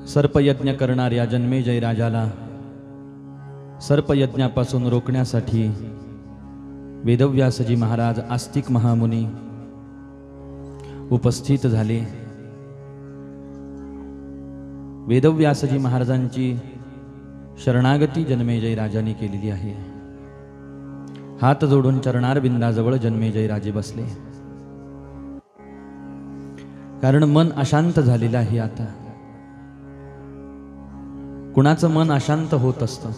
सर्पयज्ञ करणाऱ्या जन्मेजय राजाला सर्पयज्ञापासून रोखण्यासाठी वेदव्यासजी महाराज आस्तिक महामुनी उपस्थित झाले। वेदव्यासजी महाराजांची शरणागती जन्मेजय राजाने केलेली आहे। हात जोडून चरणारविंदाजवळ जन्मेजय राजे बसले, कारण मन अशांत झालेलं आहे। आता कुणाचं मन अशांत होत असतं,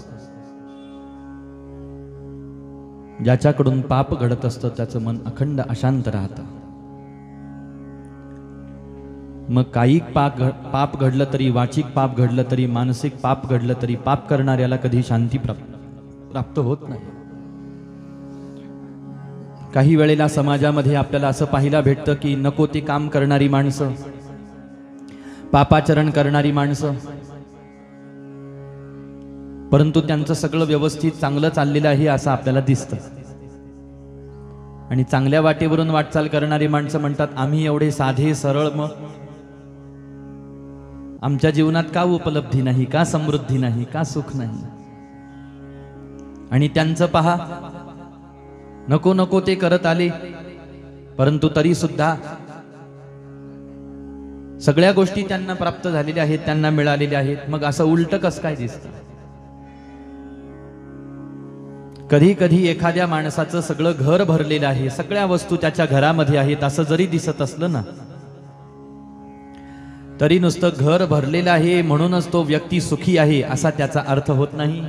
ज्याच्याकडून पाप घडत असतं त्याचं मन अखंड अशांत राहतं। मग कायिक पाप घडलं तरी, वाचिक पाप घडलं तरी, मानसिक पाप घडलं तरी पाप करणाऱ्याला कधी शांती प्राप्त होत नाही। काही वेळेला समाजामध्ये आपल्याला असं पाहायला भेटतं की नको ते काम करणारी माणसं, पापाचरण करणारी माणसं, परंतु त्यांचं सगळं व्यवस्थित चांगलं चाललेलं आहे असं आपल्याला दिसतं। आणि चांगल्या वाटेवरून वाटचाल करणारी माणसं म्हणतात आम्ही एवढे साधे सरळ, मग आमच्या जीवनात का उपलब्धी नाही, का समृद्धी नाही, का सुख नाही। आणि त्यांचं पहा, नको नको ते करत आले, परंतु तरी सुद्धा सगळ्या गोष्टी त्यांना प्राप्त झालेल्या आहेत, त्यांना मिळालेल्या आहेत। मग असं उलट कसं काय दिसतं? कधी कधी एखाद्या माणसाचं सगळं घर भरलेलं आहे, सगळ्या वस्तू त्याच्या घरामध्ये आहेत असं जरी दिसत असलं ना, तरी नुसतं घर भरलेलं आहे म्हणूनच तो व्यक्ती सुखी आहे असा त्याचा अर्थ होत नाही।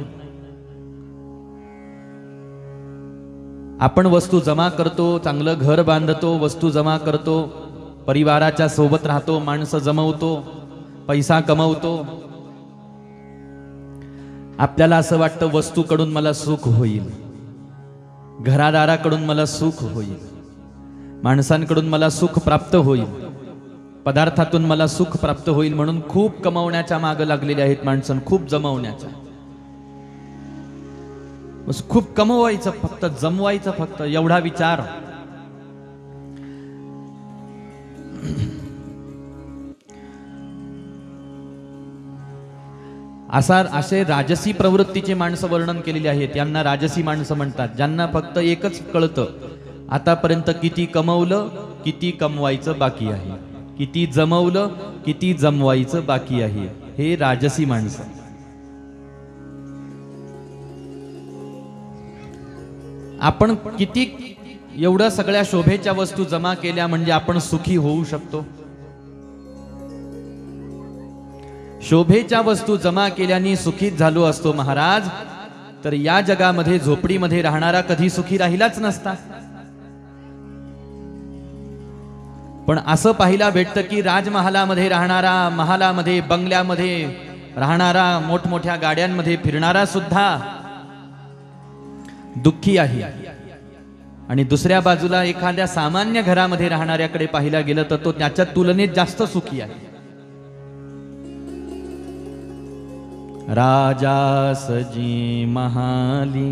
आपण वस्तू जमा करतो, चांगलं घर बांधतो, वस्तू जमा करतो, परिवाराच्या सोबत राहतो, माणसं जमवतो, पैसा कमवतो, आपल्याला असं वाटतं वस्तूकडून मला सुख होईल, घरादाराकडून मला सुख होईल, माणसांकडून मला सुख प्राप्त होईल, पदार्थातून मला सुख प्राप्त होईल, म्हणून खूप कमवण्याच्या मागे लागलेले आहेत माणसं, खूप जमवण्याच्या, बस खूप कमवायचं, फक्त जमवायचं, फक्त एवढा विचार। असे राजसी प्रवृत्तीचे माणसं वर्णन केलेले आहेत, यांना राजसी माणसं म्हणतात, ज्यांना फक्त एकच कळतं आतापर्यंत किती कमवलं, किती कमवायचं बाकी आहे, किती जमवलं, किती जमवायचं बाकी आहे, हे राजसी माणसं। आपण किती एवढं सगळ्या शोभेच्या वस्तू जमा केल्या म्हणजे आपण सुखी होऊ शकतो? शोभेच्या वस्तू जमा केल्याने सुखीत झालो असतो महाराज, तर या जगामध्ये झोपडीमध्ये राहणारा कधी सुखी राहिलाच नसता। पण असं पाहिला भेटतं की राजमहालामध्ये राहणारा, महालामध्ये, बंगल्यामध्ये राहणारा, मोठमोठ्या गाड्यांमध्ये फिरणारा सुद्धा दुःखी आहे, आणि दुसऱ्या बाजूला एखाद्या सामान्य घरामध्ये राहणाऱ्याकडे पाहिला गेलं तर तो त्याच्या तुलनेत जास्त सुखी आहे। राजासजी महाली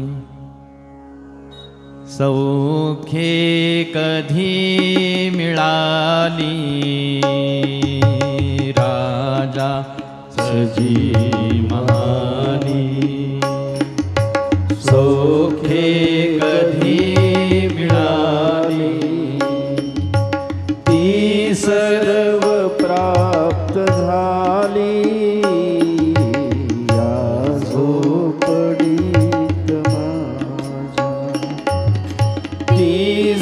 सौख्ये कधी मिळाली, राजासजी महाली सौख्ये कधी मिळाली, ती सर्व प्राप्त झाली,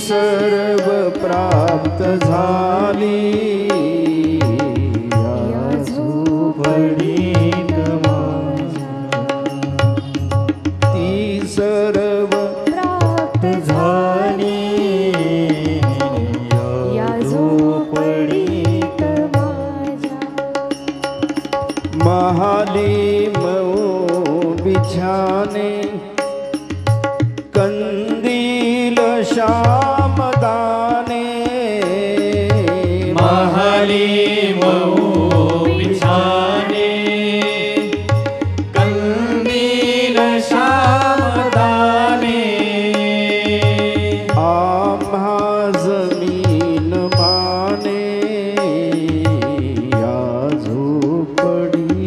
सर्व प्राप्त झाली, या झोपडीत ती सर्व प्राप्त झाली, या झोपडीत महाली मऊ बिछाने कंदील श्यामदाने, महाली मऊ बिछाने कंदील श्यामदाने, आम्हा जमीन माने, या झोपडी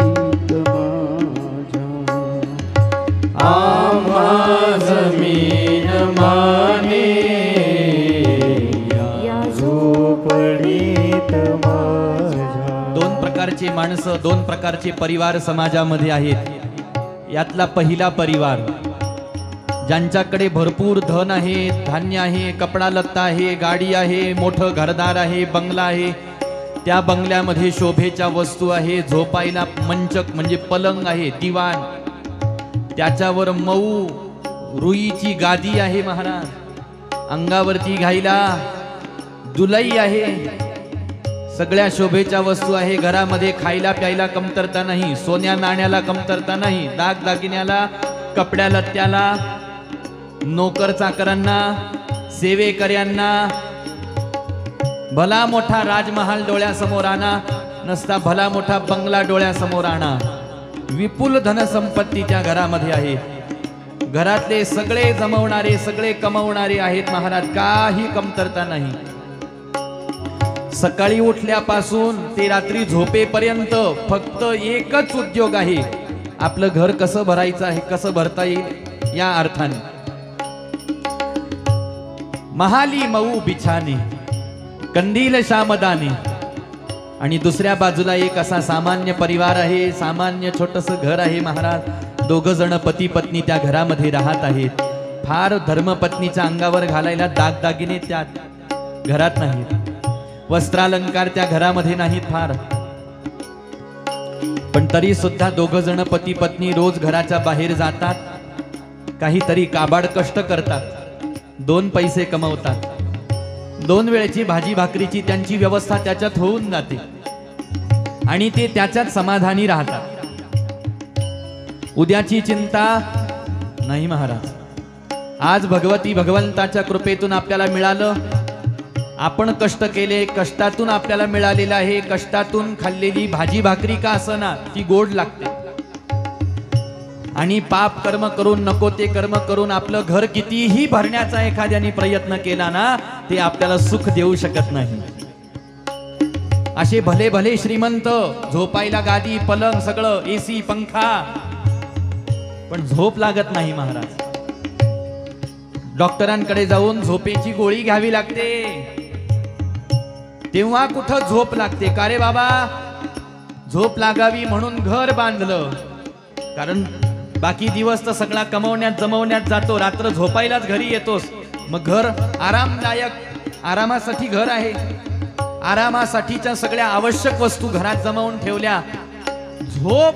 झोपडीत माझ्या. दोन प्रकारचे माणसं, दोन प्रकारचे परिवार समाजामध्ये आहेत. यातला पहिला परिवार ज्यांच्याकडे भरपूर धन आहे, धान्य आहे, कपडा लत्ता आहे, गाडी आहे, मोठं घरदार आहे, बंगला आहे. त्या बंगल्यामध्ये शोभेच्या वस्तू आहे, झोपायला मंचक म्हणजे पलंग आहे, दिवाण, त्याच्यावर मऊ रुईची गादी आहे महाराज, अंगावरती घायला दुलई आहे, सगळ्या शोभेच्या वस्तू आहे. घरामध्ये खायला प्यायला कमतरता नाही, सोन्या नाण्याला कमतरता नाही, दागदागिन्याला, कपड्या लत्त्याला, नोकर चाकरांना, सेवेकऱ्यांना. भला मोठा राजमहाल डोळ्यासमोर आणा, नसता भला मोठा बंगला डोळ्यासमोर आणा. विपुल धनसंपत्ती त्या घरामध्ये आहे. घरातले सगळे जमवणारे, सगळे कमवणारे आहेत महाराज, काही कमतरता नाही. सकाळी उठल्यापासून ते रात्री झोपेपर्यंत फक्त एकच उद्योग आहे, आपलं घर कसं भरायचं आहे, कसं भरता येईल या अर्थाने. महाली मऊ बिछाने, कंदील शामदाने. आणि दुसऱ्या बाजूला एक असा सामान्य परिवार आहे, सामान्य छोटस घर आहे महाराज. दोघ जण पती पत्नी त्या घरामध्ये राहत आहेत. फार धर्मपत्नीच्या अंगावर घालायला दागदागिने त्या घरात नाहीत, वस्त्रालंकार त्या घरामध्ये नाहीत फार. पण तरी सुद्धा दोघ जण पती पत्नी रोज घराच्या बाहेर जातात, काहीतरी काबाड कष्ट करतात, दोन पैसे कमवतात. दोन वेळेची भाजी भाकरीची त्यांची व्यवस्था त्याच्यात होऊन जाते आणि ते त्याच्यात समाधानी राहतात. उद्याची चिंता नाही महाराज. आज भगवती भगवंताच्या कृपेतून आपल्याला मिळालं, आपण कष्ट केले, कष्टातून आपल्याला मिळालेलं आहे. कष्टातून खाल्लेली भाजी भाकरी का असना ती गोड लागते. आणि पाप कर्म करून, नको ते कर्म करून आपलं घर कितीही भरण्याचा एखाद्याने प्रयत्न केला ना, ते आपल्याला सुख देऊ शकत नाही. असे भले भले श्रीमंत, झोपायला गादी, पलंग, सगळं एसी, पंखा, पण झोप लागत नाही महाराज. डॉक्टरांकडे जाऊन झोपेची गोळी घ्यावी लागते, तेव्हा कुठं झोप लागते. का रे बाबा, झोप लागावी म्हणून घर बांधलं, कारण बाकी दिवस तर सगळा कमवण्यात जमवण्यात जातो, रात्र झोपायलाच घरी येतोस. मग घर आरामदायक, आरामासाठी घर आहे, आरामासाठीच्या सगळ्या आवश्यक वस्तू घरात जमवून ठेवल्या. झोप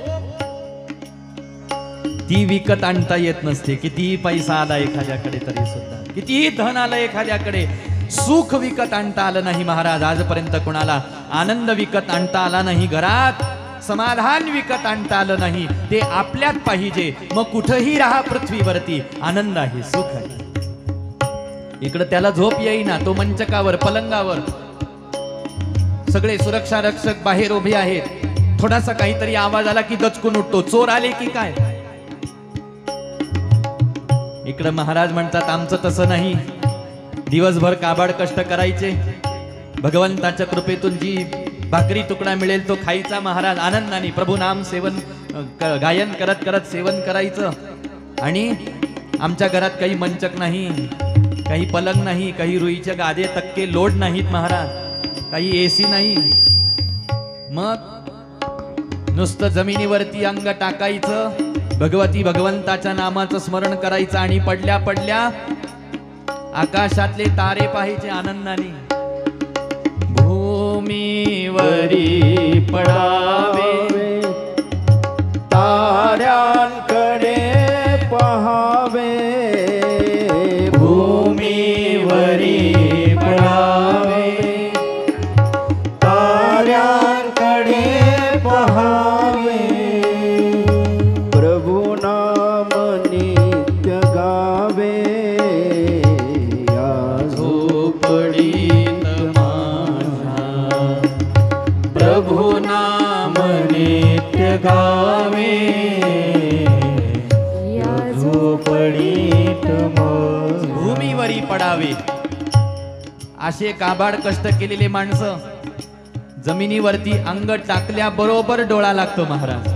ती विकत आणता येत नसते. कितीही पैसा आला एखाद्याकडे तरी सुद्धा, कितीही धन आलं एखाद्याकडे, सुख विकत आणता आलं नाही महाराज. आजपर्यंत कोणाला आनंद विकत आणता आला नाही, घरात समाधान विकत आणता आलं नाही. ते आपल्यात पाहिजे. मग कुठेही राहा पृथ्वीवरती, आनंद आहे, सुख आहे. इकडं त्याला झोप येईना, तो मंचकावर, पलंगावर, सगळे सुरक्षा रक्षक बाहेर उभे आहेत. थोडासा काहीतरी आवाज आला की दचकून उठतो, चोर आले की काय. इकडं महाराज म्हणतात आमचं तसं नाही, दिवसभर काबाड कष्ट करायचे, भगवंताच्या कृपेतून जी भाकरी तुकडा मिळेल तो खायचा महाराज, आनंदाने प्रभू नाम सेवन गायन करत करत सेवन करायचं. आणि आमच्या घरात काही मंचक नाही, काही पलंग नाही, काही रुईच्या गादे तक्के लोड नाहीत महाराज, काही एसी नाही. मग नुसतं जमिनीवरती अंग टाकायचं, भगवती भगवंताच्या नामाचं स्मरण करायचं आणि पडल्या पडल्या आकाशातले तारे पाहायचे आनंदाने. भूमीवरी पडावे, ताऱ्यांकडे पहावे, भूमीवरी पडावे, ताऱ्यांकडे पहावे. प्रभु नाम नित्य गावे, या झोपडीत माझ्या. प्रभु नाम नित्य गावे, या झोपडीत माझ्या. भूमीवरी पडावे. असे काबाड कष्ट केलेले माणसं जमिनीवरती अंग टाकल्या बरोबर डोळा लागतो महाराज.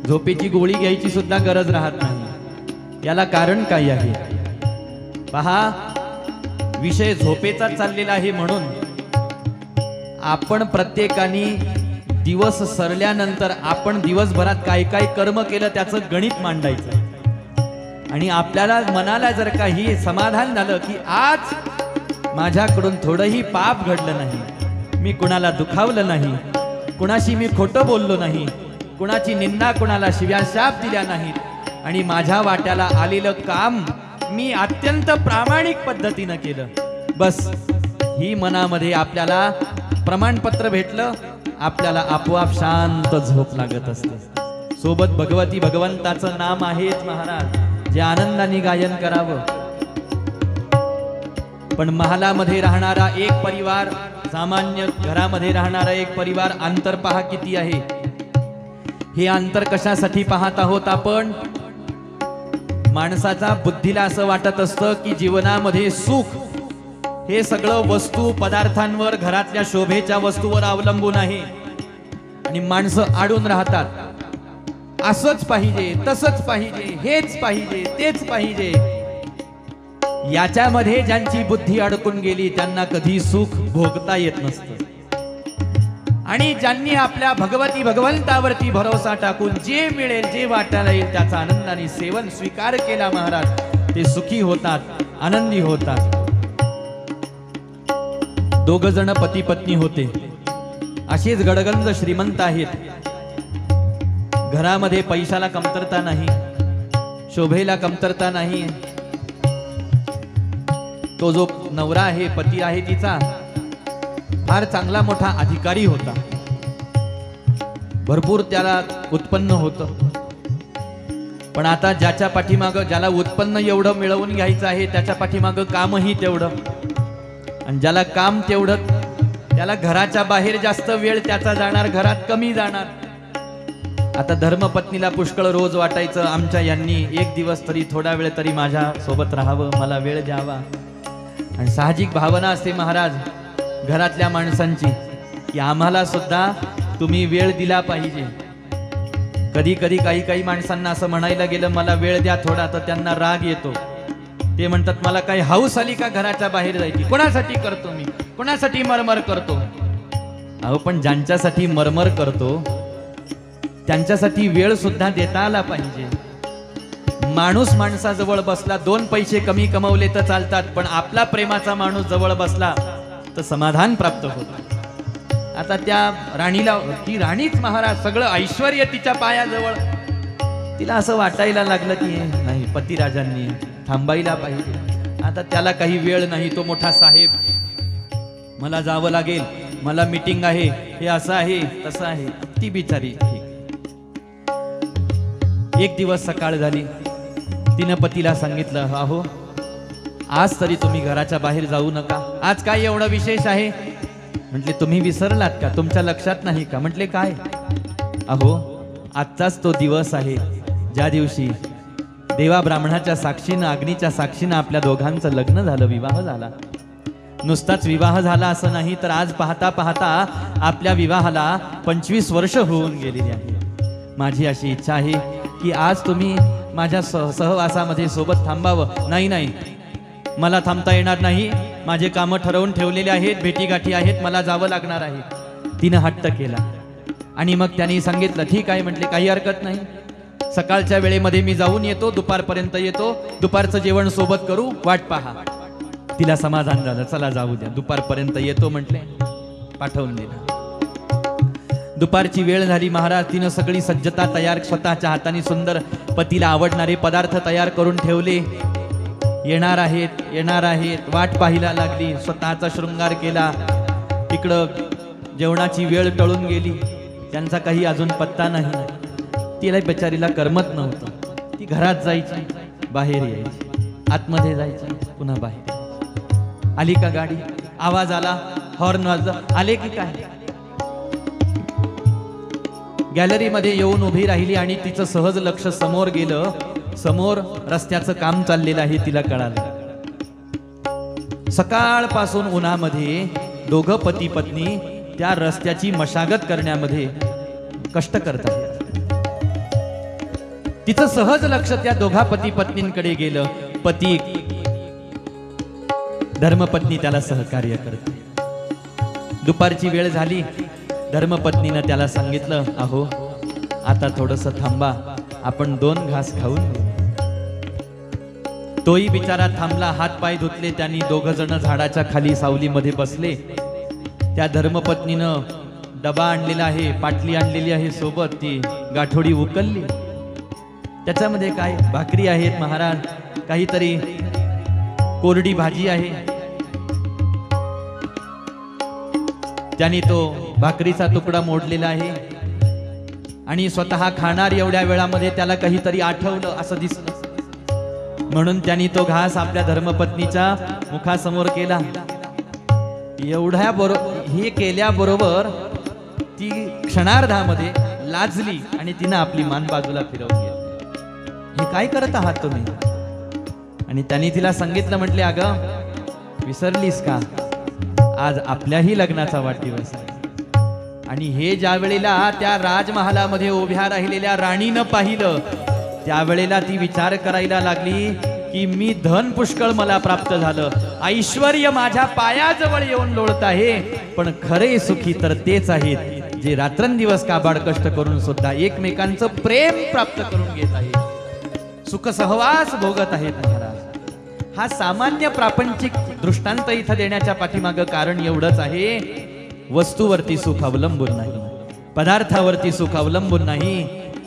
झोपेची गोळी घ्यायची सुद्धा गरज राहत नाही. याला कारण काय आहे पहा. विषय झोपेचा चाललेला आहे म्हणून आपण प्रत्येकाने दिवस सरल्यानंतर आपण दिवसभरात काय काय कर्म केलं त्याचं गणित मांडायचं आणि आपल्याला मनाला जर काही समाधान झालं की आज माझ्याकडून थोडंही पाप घडलं नाही, मी कुणाला दुखावलं नाही, कुणाशी मी खोटं बोललो नाही, कुणाची निंदा, कुणाला शिव्या शाप दिल्या नाहीत आणि माझ्या वाट्याला आलेलं काम मी अत्यंत प्रामाणिक पद्धतीनं केलं, बस ही मनामध्ये आपल्याला प्रमाणपत्र भेटलं, आपल्याला आपोआप शांत झोप लागत असते। सोबत भगवती भगवंताचं नाम आहेच महाराज, जे आनंदाने गायन करावं। पण महालामध्ये राहणारा एक परिवार, सामान्य घरामध्ये राहणारा एक परिवार, अंतर पहा किती आहे। हे अंतर कशासाठी पाहत आहोत आपण? माणसाचा बुद्धीला असं वाटत असतं की जीवनामध्ये सुख हे सगळं वस्तू पदार्थांवर, घरातल्या शोभेच्या वस्तूवर अवलंबून आहे आणि माणसं अडून राहतात। असंच पाहिजे, तसंच पाहिजे, हेच पाहिजे, तेच पाहिजे। याच्यामध्ये ज्यांची बुद्धी अडकून गेली त्यांना कधी सुख भोगता येत नसतं आणि ज्यांनी आपल्या भगवती भगवंतावरती भरोसा टाकून जे मिळेल, जे वाटायला येईल त्याचा आनंदाने सेवन स्वीकार केला महाराज, ते सुखी होतात, आनंदी होतात। दोघ जण पती पत्नी होते, असेच गडगंज श्रीमंत आहेत, घरामध्ये पैशाला कमतरता नाही, शोभेला कमतरता नाही। तो जो नवरा आहे, पती आहे तिचा, फार चांगला मोठा अधिकारी होता, भरपूर त्याला उत्पन्न होतं। पण आता ज्याच्या पाठीमागं, ज्याला उत्पन्न एवढं मिळवून घ्यायचं आहे त्याच्या पाठीमागं कामही तेवढं, आणि ज्याला काम तेवढं त्याला घराच्या बाहेर जास्त वेळ त्याचा जाणार, घरात कमी जाणार। आता धर्मपत्नीला पुष्कळ रोज वाटायचं आमच्या यांनी एक दिवस तरी, थोडा वेळ तरी माझ्या सोबत राहावं, मला वेळ द्यावा। आणि साहजिक भावना असते महाराज घरातल्या माणसांची की आम्हाला सुद्धा तुम्ही वेळ दिला पाहिजे। कधी कधी काही माणसांना असं म्हणायला गेलं मला वेळ द्या थोडा, तर त्यांना राग येतो। ते म्हणतात मला काही हौस आली का घराच्या बाहेर जायची, कोणासाठी करतो मी, कोणासाठी मरमर करतो। अहो पण ज्यांच्यासाठी मरमर करतो त्यांच्यासाठी वेळ सुद्धा देता आला पाहिजे। माणूस माणसाजवळ बसला, 2 पैसे कमी कमवले तर चालतात, पण आपला प्रेमाचा माणूस जवळ बसला तर समाधान प्राप्त होतं। आता त्या राणीला, ती राणीच महाराज, सगळं ऐश्वर्य तिच्या पायाजवळ, तिला असं वाटायला लागलं की नाही पतिराजांनी थांबायला पाहिजे। आता त्याला काही वेळ नाही, तो मोठा साहेब, मला जावं लागेल, मला मीटिंग आहे, हे असं आहे तसं आहे। ती बिचारी ठीक। एक दिवस सकाळ झाली, तिनं पतीला सांगितलं अहो आज तरी तुम्ही घराच्या बाहेर जाऊ नका, आज काय एवढं विशेष आहे? म्हटले तुम्ही विसरलात का, तुमच्या लक्षात नाही का? म्हटले काय? अहो आजचाच तो दिवस आहे ज्या दिवशी देवा ब्राह्मणाच्या साक्षीनं, अग्नीच्या साक्षीनं आपल्या दोघांचं लग्न झालं, विवाह झाला। नुसताच विवाह झाला असं नाही, तर आज पाहता पाहता आपल्या विवाहाला 25 वर्ष होऊन गेलेली आहे। माझी अशी इच्छा आहे की आज तुम्ही माझ्या सहवासामध्ये सोबत थांबावं। नाही नाही, मला थांबता येणार नाही, माझे कामं ठरवून ठेवलेले आहेत, भेटीगाठी आहेत, मला जावं लागणार आहे। तिनं हट्ट केला आणि मग त्यांनी सांगितलं ठीक आहे, म्हटले काही हरकत नाही, सकाळच्या वेळेमध्ये मी जाऊन येतो, दुपारपर्यंत येतो, दुपारचं जेवण सोबत करू, वाट पहा। तिला समाधान झालं, चला जाऊ द्या, दुपारपर्यंत येतो म्हटले, पाठवून दिलं। दुपारची वेळ झाली महाराज, तिनं सगळी सज्जता तयार, स्वतःच्या हाताने सुंदर पतीला आवडणारे पदार्थ तयार करून ठेवले। येणार आहेत, येणार आहेत, वाट पाहायला लागली, स्वतःचा शृंगार केला। इकडं जेवणाची वेळ टळून गेली, त्यांचा काही अजून पत्ता नाही। तिला बिचारीला करमत नव्हतं, ती घरात जायची, बाहेर यायची, आतमध्ये जायची, पुन्हा बाहेर यायची। आली का गाडी, आवाज आला, हॉर्न वाजला, आले की काय? गॅलरीमध्ये येऊन उभी राहिली आणि तिचं सहज लक्ष समोर गेलं, समोर रस्त्याचं काम चाललेलं आहे, तिला कळालं। सकाळपासून उन्हामध्ये दोघं पती पत्नी त्या रस्त्याची मशागत करण्यामध्ये कष्ट करतात। तिचं सहज लक्ष त्या दोघा पती पत्नींकडे गेलं। पती, धर्मपत्नी त्याला सहकार्य करते। दुपारची वेळ झाली. धर्मपत्नीनं त्याला सांगितलं, अहो आता थोडंसं थांबा, आपण 2 घास खाऊन घेऊ. तोही बिचारा थांबला. हात पाय धुतले त्यांनी. 2 जण झाडाच्या खाली सावलीमध्ये बसले. त्या धर्मपत्नीनं डबा आणलेला आहे, पाटली आणलेली आहे सोबत, ती गाठोडी उकलली. त्याच्यामध्ये काय भाकरी आहेत महाराज, काहीतरी कोरडी भाजी आहे. त्यांनी तो भाकरीचा तुकडा मोडलेला आहे आणि स्वतः खाणार एवढ्या वेळामध्ये त्याला काहीतरी आठवलं असं दिसलं. म्हणून त्यांनी तो घास आपल्या धर्मपत्नीच्या मुखासमोर केला. एवढ्या हे केल्याबरोबर ती क्षणार्धामध्ये लाजली आणि तिनं आपली मान बाजूला फिरवली. हे काय करत आहात तुम्ही? आणि त्यांनी तिला सांगितलं, म्हटले, अगं विसरलीस का, आज आपल्याही लग्नाचा वाढदिवस आहे. आणि हे ज्या वेळेला त्या राजमहालामध्ये उभ्या राहिलेल्या राणीनं पाहिलं, त्यावेळेला ती विचार करायला लागली की मी धन पुष्कळ मला प्राप्त झालं, ऐश्वर्य माझ्या पायाजवळ येऊन लोळत आहे, पण खरे सुखी तर तेच आहेत जे रात्रंदिवस काबाड कष्ट करून सुद्धा एकमेकांचं प्रेम प्राप्त करून घेत आहेत, सुख सहवास भोगत आहेत. महाराज, हा सामान्य प्रापंचिक दृष्टांत इथं देण्याच्या पाठीमागं कारण एवढंच आहे, वस्तूवरती सुख अवलंबून नाही, पदार्थावरती सुख अवलंबून नाही,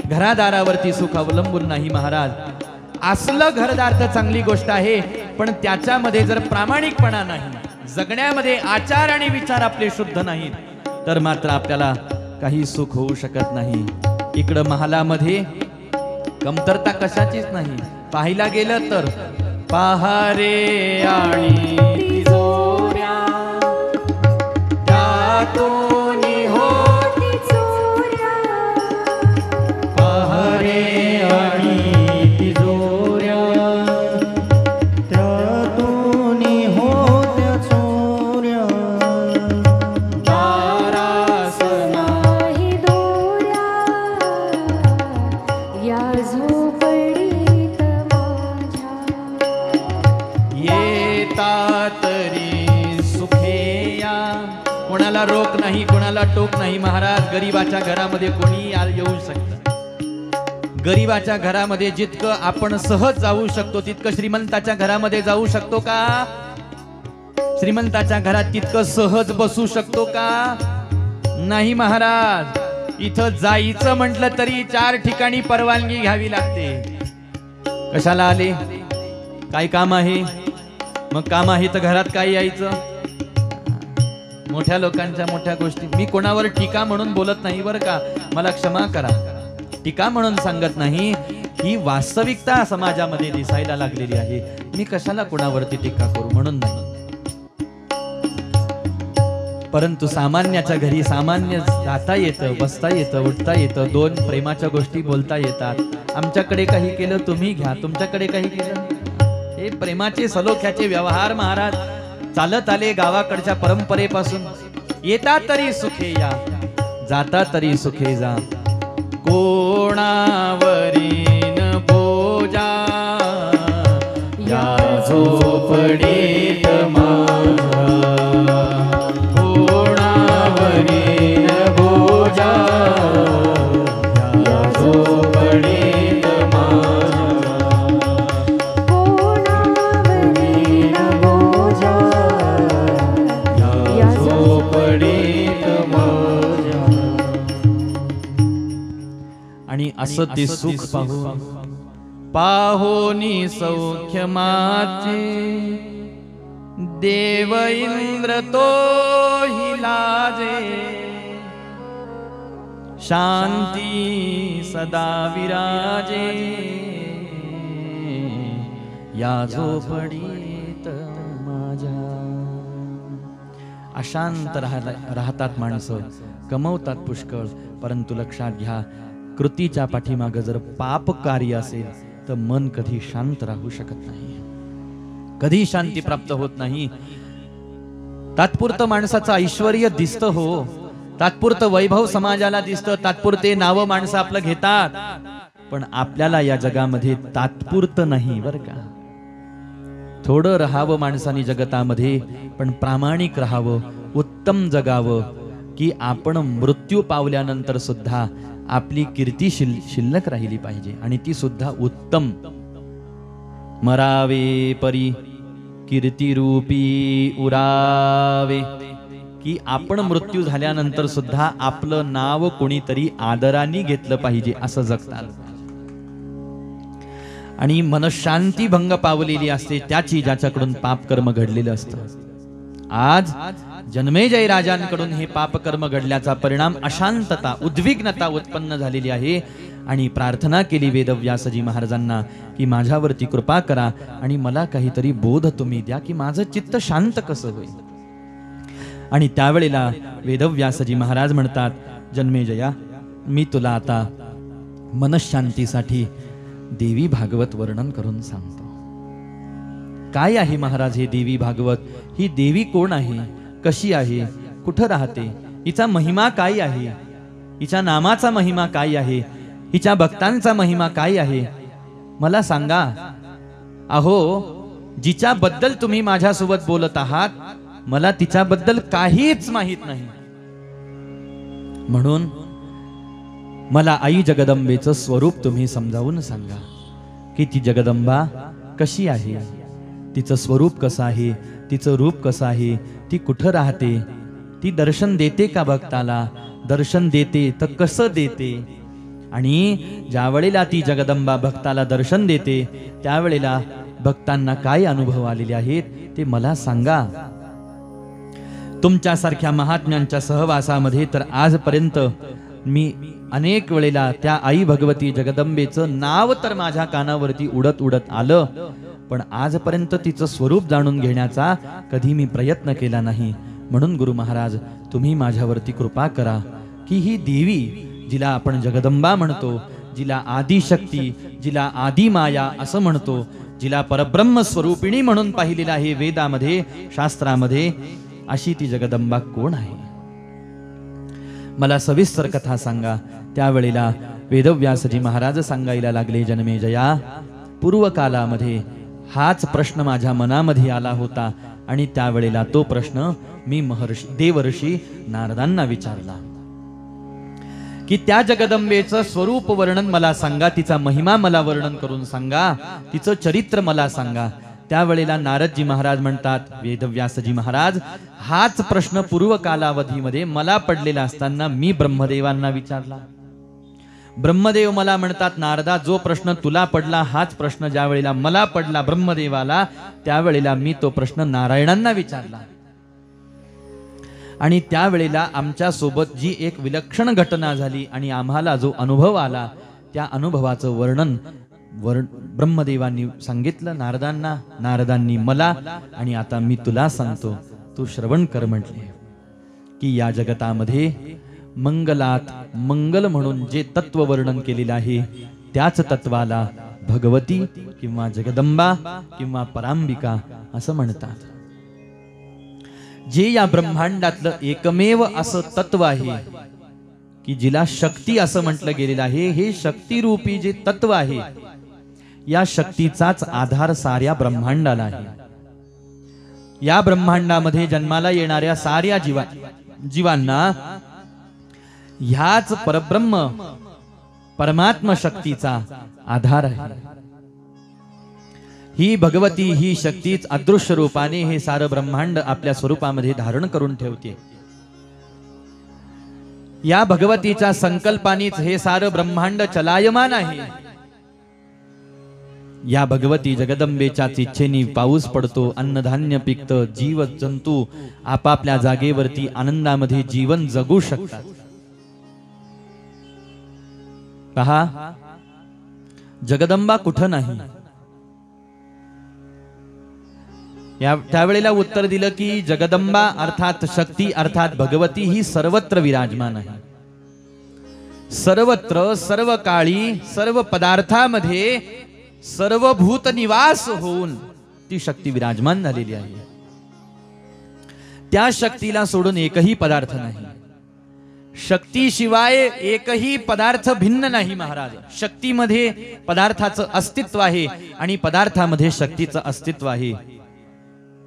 घरादारावरती सुख अवलंबून नाही. महाराज, असलं घरदार तर चांगली गोष्ट आहे, पण त्याच्यामध्ये जर प्रामाणिकपणा नाही, जगण्यामध्ये आचार आणि विचार आपले शुद्ध नाहीत, तर मात्र आपल्याला काही सुख होऊ शकत नाही. इकडं महालामध्ये कमतरता कशाचीच नाही. पाहायला गेलं तर पहारे आणि तिजोऱ्या त्यातून होती चोऱ्या, पहारे आणि तिजोऱ्या त्यातून होत्या चोऱ्या, दारास नाही दोऱ्या या झोपडीत माझ्या, येता तरी सुखे या. कोणाला रोक नाही, कोणाला टोक नाही. महाराज, गरीबाच्या घरामध्ये कोणी येऊ शकतं. गरीबाच्या घरामध्ये जितकं आपण सहज जाऊ शकतो तितकं श्रीमंताच्या घरामध्ये जाऊ शकतो का? श्रीमंताच्या घरात तितकं सहज बसू शकतो का? नाही महाराज. इथं जायचं म्हटलं तरी 4 ठिकाणी परवानगी घ्यावी लागते. कशाला आले? काय काम आहे? मग काम आहे तर घरात काय यायचं? मोठ्या लोकांच्या मोठ्या गोष्टी. मी कोणावर टीका म्हणून बोलत नाही बरं का, मला क्षमा करा. टीका म्हणून सांगत नाही, ही वास्तविकता समाजामध्ये दिसायला लागलेली आहे. मी कशाला कोणावरती टीका करू म्हणून नाही. परंतु सामान्याच्या घरी सामान्य जाता येतं, बसता येतं, उठता येतं, 2 प्रेमाच्या गोष्टी बोलता येतात. आमच्याकडे काही केलं तुम्ही घ्या, तुमच्याकडे काही केलं, हे प्रेमाचे सलोख्याचे व्यवहार महाराज चालत आले गावाकडच्या परंपरेपासून. येता तरी सुखे या, जाता तरी सुखे जा, कोणावरीन बोजा या झोपडीत माझ्या, कोणावरीन बोजा या झोपडीत माझ्या, कोणावरीन बोजा या झोपडीत माझ्या. आणि असं ते सुख पाहोनी सौख्य माचे, देव इंद्र तो ही लाजे, शांती सदा विराजे या झोपडीत माझ्या. अशांत राहतात माणसं, कमवतात पुष्कळ, परंतु लक्षात घ्या, कृतीच्या पाठीमागं जर पाप कार्य असेल तर मन कधी शांत राहू शकत नाही, कधी शांती प्राप्त होत नाही. तात्पुरतं माणसाचं ऐश्वर्य दिसतं, हो, तात्पुरतं वैभव समाजाला दिसतं, तात्पुरते नावं माणसं आपलं घेतात, पण आपल्याला या जगामध्ये तात्पुरतं नाही बरं का. थोडं राहावं माणसाने जगतामध्ये, पण प्रामाणिक राहावं, उत्तम जगावं, की आपण मृत्यू पावल्यानंतर सुद्धा आपली कीर्ती शिल्लक राहिली पाहिजे, आणि ती सुद्धा उत्तम. मरावे परी कीर्तिरूपी उरावे, की आपण मृत्यू झाल्यानंतर सुद्धा आपलं नाव कोणीतरी आदराने घेतलं पाहिजे, असं जगतात. आणि मनशांती भंग पावलेली असते त्याची, ज्याच्याकडून पापकर्म घडलेलं असतं. आज जन्मेजय राजांकडून हे पापकर्म घडल्याचा परिणाम अशांतता, उद्विग्नता उत्पन्न झालेली आहे. आणि प्रार्थना केली वेदव्यासजी महाराजांना की माझ्यावरती कृपा करा आणि मला काहीतरी बोध तुम्ही द्या, की माझं चित्त शांत कसं होईल. आणि त्यावेळेला वेदव्यासजी महाराज म्हणतात, जन्मेजया, मी तुला आता मनशांतीसाठी देवी भागवत वर्णन करून सांगतो. काय आहे महाराज हे देवी भागवत? ही देवी कोण आहे, कशी आहे, कुठं राहते, हिचा महिमा काय आहे, हिच्या नामाचा महिमा काय आहे, हिच्या भक्तांचा महिमा काय आहे, मला सांगा. अहो, जिच्याबद्दल तुम्ही माझ्यासोबत बोलत आहात, मला तिच्याबद्दल काहीच माहित नाही. म्हणून मला आई जगदंबेचं स्वरूप तुम्ही समजावून सांगा, की ती जगदंबा कशी आहे, तिचं स्वरूप कसं आहे, तिचं रूप कसं आहे, ती कुठं राहते, ती दर्शन देते का भक्ताला, दर्शन देते तर कसं देते, आणि ज्या वेळेला ती जगदंबा भक्ताला दर्शन देते त्यावेळेला भक्तांना काय अनुभव आलेले आहेत ते मला सांगा. तुमच्यासारख्या महात्म्यांच्या सहवासामध्ये तर आजपर्यंत मी अनेक वेळेला त्या आई भगवती जगदंबेचं नाव तर माझ्या कानावरती उडत उडत आलं, पण आजपर्यंत तिचं स्वरूप जाणून घेण्याचा कधी मी प्रयत्न केला नाही. म्हणून गुरु महाराज, तुम्ही माझ्यावरती कृपा करा, की ही देवी जिला आपण जगदंबा म्हणतो, जिला आदिशक्ती, जिला आदिमाया असं म्हणतो, जिला परब्रह्म स्वरूपिणी म्हणून पाहिलेलं आहे वेदामध्ये, शास्त्रामध्ये, अशी ती जगदंबा कोण आहे, मला सविस्तर कथा सांगा. त्यावेळेला वेदव्यासजी महाराज सांगायला लागले, जन्मेजया, पूर्वकालामध्ये हाच प्रश्न माझ्या मनामध्ये आला होता, आणि त्यावेळेला तो प्रश्न मी देवर्षी नारदांना विचारला, की त्या जगदंबेचं स्वरूप वर्णन मला सांगा, तिचा महिमा मला वर्णन करून सांगा, तिचं चरित्र मला सांगा. त्यावेळेला नारदजी महाराज म्हणतात, वेदव्यासजी महाराज, हाच प्रश्न पूर्व कालावधीमध्ये मला पडलेला असताना मी ब्रह्मदेवांना विचारला. ब्रह्मदेव मला म्हणतात, नारदा, जो प्रश्न तुला पडला हाच प्रश्न ज्या वेळेला मला पडला ब्रह्मदेवाला, त्यावेळेला मी तो प्रश्न नारायणांना विचारला. आणि त्यावेळेला आमच्या सोबत जी एक विलक्षण घटना झाली आणि आम्हाला जो अनुभव आला, त्या अनुभवाचं वर्णन ब्रह्मदेवांनी सांगितलं नारदांना, नारदांनी मला, आणि आता मी तुला सांगतो, तू श्रवण कर म्हटले. की या जगतामध्ये मंगलात मंगल म्हणून जे तत्व वर्णन केलेलं आहे, त्याच तत्वाला भगवती किंवा जगदंबा किंवा परांबिका असं म्हणतात. जे या ब्रह्मांडातलं एकमेव असं तत्व आहे, की जिला शक्ती असं म्हटलं गेलेलं आहे, हे शक्तिरूपी जे तत्व आहे, या शक्तीचाच आधार साऱ्या ब्रह्मांडाला आहे. या ब्रह्मांडामध्ये जन्माला येणाऱ्या साऱ्या जीवांना ह्याच परब्रह्म परमात्मा शक्तीचा आधार आहे. ही भगवती, ही शक्तीच अदृश्य रूपाने हे सारं ब्रह्मांड आपल्या स्वरूपामध्ये धारण करून ठेवते. या भगवतीच्या संकल्पानेच हे सारं ब्रह्मांड चलायमान आहे. या भगवती जगदंबेच्याच इच्छेने पाऊस पडतो, अन्नधान्य पिकतं, जीव जंतू आपापल्या जागेवरती आनंदामध्ये जीवन जगू शकतात. पहा, जगदंबा कुठं नाही. त्यावेळेला उत्तर दिलं की जगदंबा अर्थात शक्ती अर्थात भगवती ही सर्वत्र विराजमान आहे. सर्वत्र, सर्व काळी, सर्व पदार्थामध्ये सर्वभूत निवास होऊन ती शक्ती विराजमान झालेली आहे. त्या शक्तीला सोडून एकही पदार्थ नाही. शक्तीशिवाय एकही पदार्थ भिन्न नाही महाराज. शक्तीमध्ये पदार्थाचं अस्तित्व आहे आणि पदार्थामध्ये शक्तीचं अस्तित्व आहे.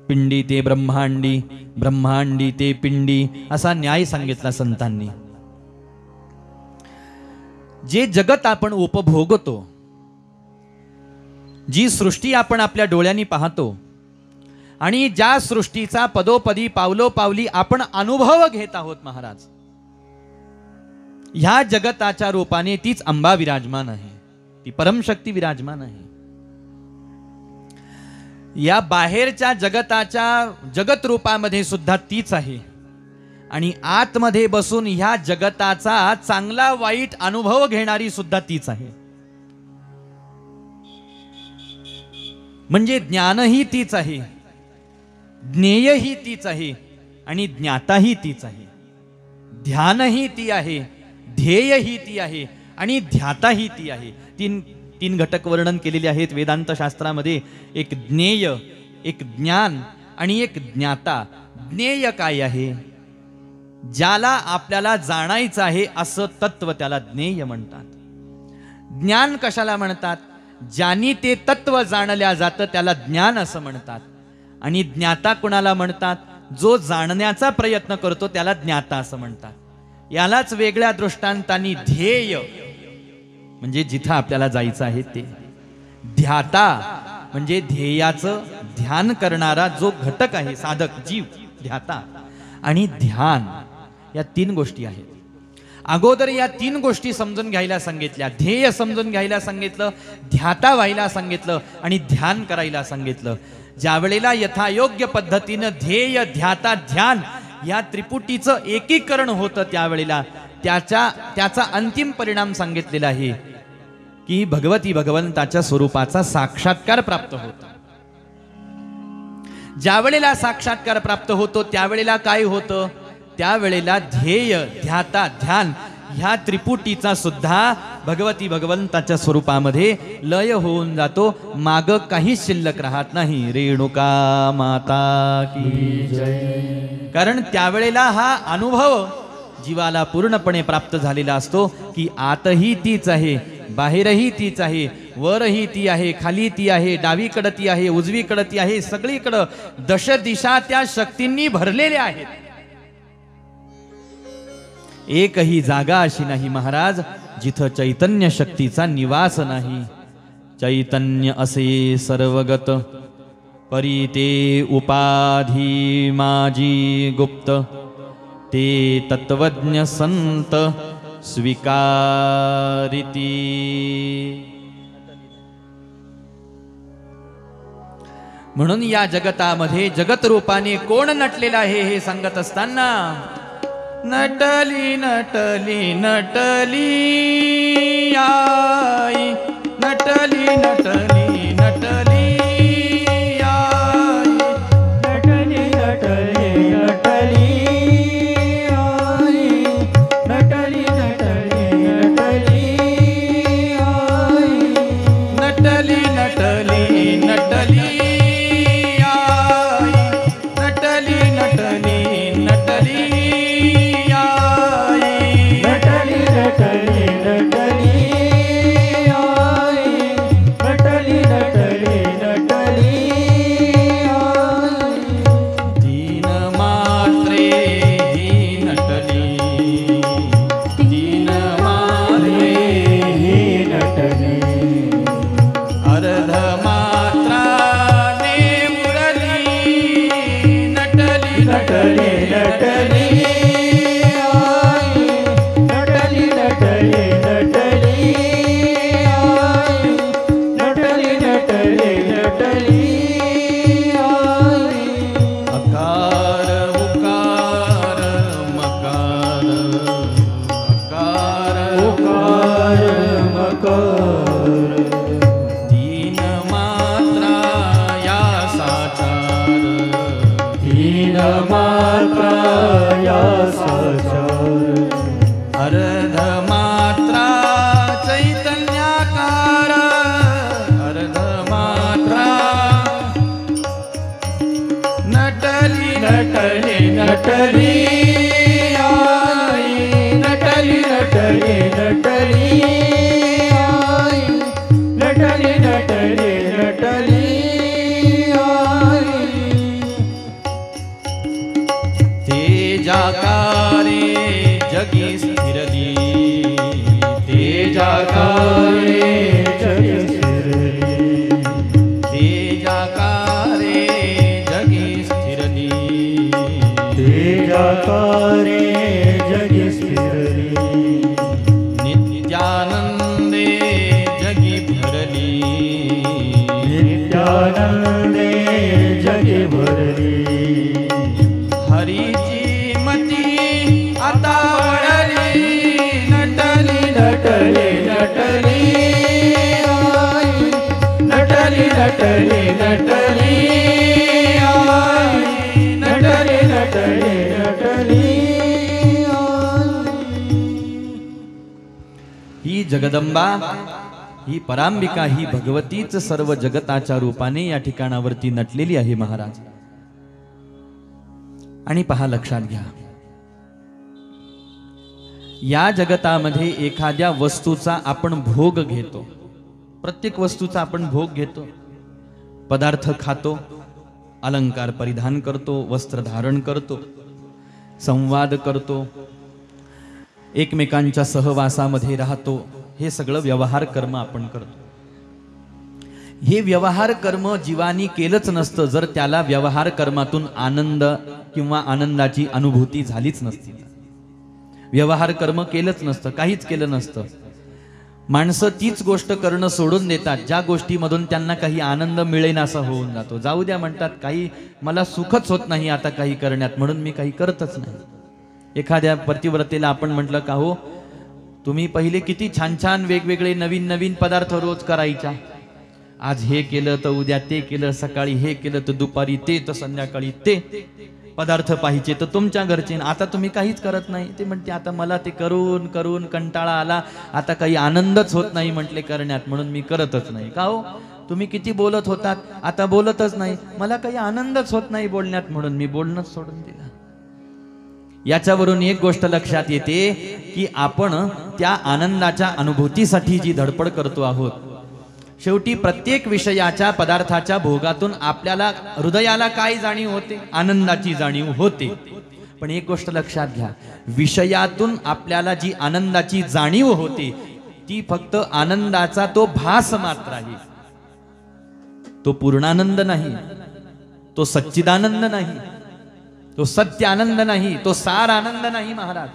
पिंडी ते ब्रह्मांडी, ब्रह्मांडी ते पिंडी असा न्याय सांगितला संतांनी. जे जगत आपण उपभोगतो, जी सृष्टी आपण आपल्या डोळ्यांनी पाहतो आणि ज्या सृष्टीचा पदोपदी पावलोपावली आपण अनुभव घेत आहोत महाराज, ह्या जगताच्या रूपाने तीच अंबा विराजमान आहे, ती परमशक्ती विराजमान आहे. या बाहेरच्या जगताच्या जगत रूपामध्ये सुद्धा तीच आहे आणि आतमध्ये बसून ह्या जगताचा चांगला वाईट अनुभव घेणारी सुद्धा तीच आहे. म्हणजे ज्ञानही तीच आहे, ज्ञेयही तीच आहे आणि ज्ञाताही तीच आहे. ध्यानही ती आहे, ध्येयही ती आहे आणि ध्याताही ती आहे. तीन घटक वर्णन केलेले आहेत वेदांत शास्त्रामध्ये. एक ज्ञेय, एक ज्ञान आणि एक ज्ञाता. ज्ञेय काय आहे? ज्याला आपल्याला जाणायचं आहे असं तत्व, त्याला ज्ञेय म्हणतात. ज्ञान कशाला म्हणतात? ज्यानी ते तत्व जाणल्या जातं त्याला ज्ञान असं म्हणतात. आणि ज्ञाता कुणाला म्हणतात? जो जाणण्याचा प्रयत्न करतो त्याला ज्ञाता असं म्हणतात. यालाच वेगळ्या दृष्टांतांनी ध्येय म्हणजे जिथं आपल्याला जायचं आहे ते, ध्याता म्हणजे ध्येयाचं ध्यान करणारा जो घटक आहे, साधक जीव ध्याता. आणि ध्यान, या तीन गोष्टी आहेत. अगोदर या तीन गोष्टी समजून घ्यायला सांगितल्या. ध्येय समजून घ्यायला सांगितलं, ध्याता व्हायला सांगितलं आणि ध्यान करायला सांगितलं. ज्या वेळेला यथायोग्य पद्धतीनं ध्येय, ध्याता, ध्यान या त्रिपुटीचं एकीकरण होतं त्यावेळेला त्याचा अंतिम परिणाम सांगितलेला आहे की भगवती भगवंताच्या स्वरूपाचा साक्षात्कार प्राप्त होतो. ज्या वेळेला साक्षात्कार प्राप्त होतो त्यावेळेला काय होतं? त्यावेळेला ध्येय, ध्याता, ध्यान ह्या त्रिपुटीचा सुद्धा भगवती भगवंताच्या स्वरूपामध्ये लय होऊन जातो. माग काहीच शिल्लक राहत नाही. रेणुका माता की जय. कारण त्यावेळेला हा अनुभव जीवाला पूर्णपणे प्राप्त झालेला असतो की आतही तीच आहे, बाहेरही तीच आहे, वरही ती आहे, खाली ती आहे, डावीकडे ती आहे, उजवीकडे ती आहे, सगळीकडं दश दिशा त्या शक्तींनी भरलेल्या आहेत. एकही जागा अशी नाही महाराज जिथं चैतन्य शक्तीचा निवास नाही. चैतन्य असे सर्वगत, परी ते उपाधी माझी गुप्त, ते तत्वज्ञ संत स्वीकारिती. म्हणून या जगतामध्ये जगत रूपाने कोण नटलेला आहे हे सांगत असताना, नटली नटली नटली आई, नटली नटली नटली आई, नटली नटली नटली आई, नटली नटली नटली आई, नटली नटली नटली आई, नटली नटली नटली नटली नटली आई, नटली नटली नटली आई. दीन मात्रे ही नटली, दीन मात्रे ही नटली, अर्ध मात्राने मुरली, नटली नटली नटली आई, नटली नटली नटली आई, नटली नटली नटली आई. अकार उकार मकार, अकार उकार मकार, तीन मात्रा या साचार, तीन मात्रा या साचार, अर्ध मात्रा चैतन्याकार, अर्ध मात्रा नटली नटली नटली आई, नटली नटली नटली आई, नटली नटली नटली आई. तेजाकारे जगी स्थिरली, तेजाकारे जगी स्थिरली, तेजाकारे जगी स्थिरली, तेजाकारे जगी स्थिरली, नित्यानंदे जगी भरली, नित्यानंदे जगी भरली, हरीची मती आता वळली, नटली नटली नटली आई, नटली नटली नटली आई, नटली नटली नटली आई. ही जगदंबा, ही परांबिका, ही भगवतीच सर्व जगताच्या रूपाने या ठिकाणावरती नटलेली आहे महाराज. आणि पहा, लक्षात घ्या, या जगतामध्ये एखाद्या वस्तूचा आपण भोग घेतो, प्रत्येक वस्तूचा आपण भोग घेतो, पदार्थ खातो, अलंकार परिधान करतो, वस्त्र धारण करतो, संवाद करतो, एकमेकांच्या सहवासामध्ये राहतो. हे सगळं व्यवहार कर्म आपण करतो. हे व्यवहार कर्म जीवानी केलंच नसतं जर त्याला व्यवहार कर्मातून आनंद किंवा आनंदाची अनुभूती झालीच नसती. व्यवहार कर्म केलंच नसतं, काहीच केलं नसतं. माणसं तीच गोष्ट करणं सोडून देतात ज्या गोष्टीमधून त्यांना काही आनंद मिळेनासा होऊन जातो. जाऊ द्या म्हणतात, काही मला सुखच होत नाही आता काही करण्यात, म्हणून मी काही करतच नाही. एखाद्या पतिव्रतेला आपण म्हटलं का, हो तुम्ही पहिले किती छान छान वेगवेगळे नवीन नवीन पदार्थ रोज करायच्या, आज हे केलं तर उद्या ते केलं, सकाळी हे केलं तर दुपारी ते, तर संध्याकाळी ते पदार्थ पाहिजे तर तुमच्या घरचे, आता तुम्ही काहीच करत नाही. ते म्हणते आता मला ते करून करून कंटाळा आला, आता काही आनंदच होत नाही म्हटले करण्यात, म्हणून मी करतच नाही. का हो, तुम्ही किती बोलत होतात, आता बोलतच नाही, मला काही आनंदच होत नाही बोलण्यात, म्हणून मी बोलणंच सोडून दिलं. याच्यावरून एक गोष्ट लक्षात येते की आपण त्या आनंदाच्या अनुभूतीसाठी जी धडपड करतो आहोत, शेवटी प्रत्येक विषयाच्या पदार्थाच्या भोगातून आपल्याला हृदयाला काय जाणीव होते, आनंदाची जाणीव होते. पण एक गोष्ट लक्षात घ्या, विषयातून आपल्याला जी आनंदाची जाणीव होते ती फक्त आनंदाचा तो भास मात्र आहे, तो पूर्णानंद नाही, तो सच्चिदानंद नाही, तो सत्य आनंद नाही, तो सार आनंद नाही महाराज.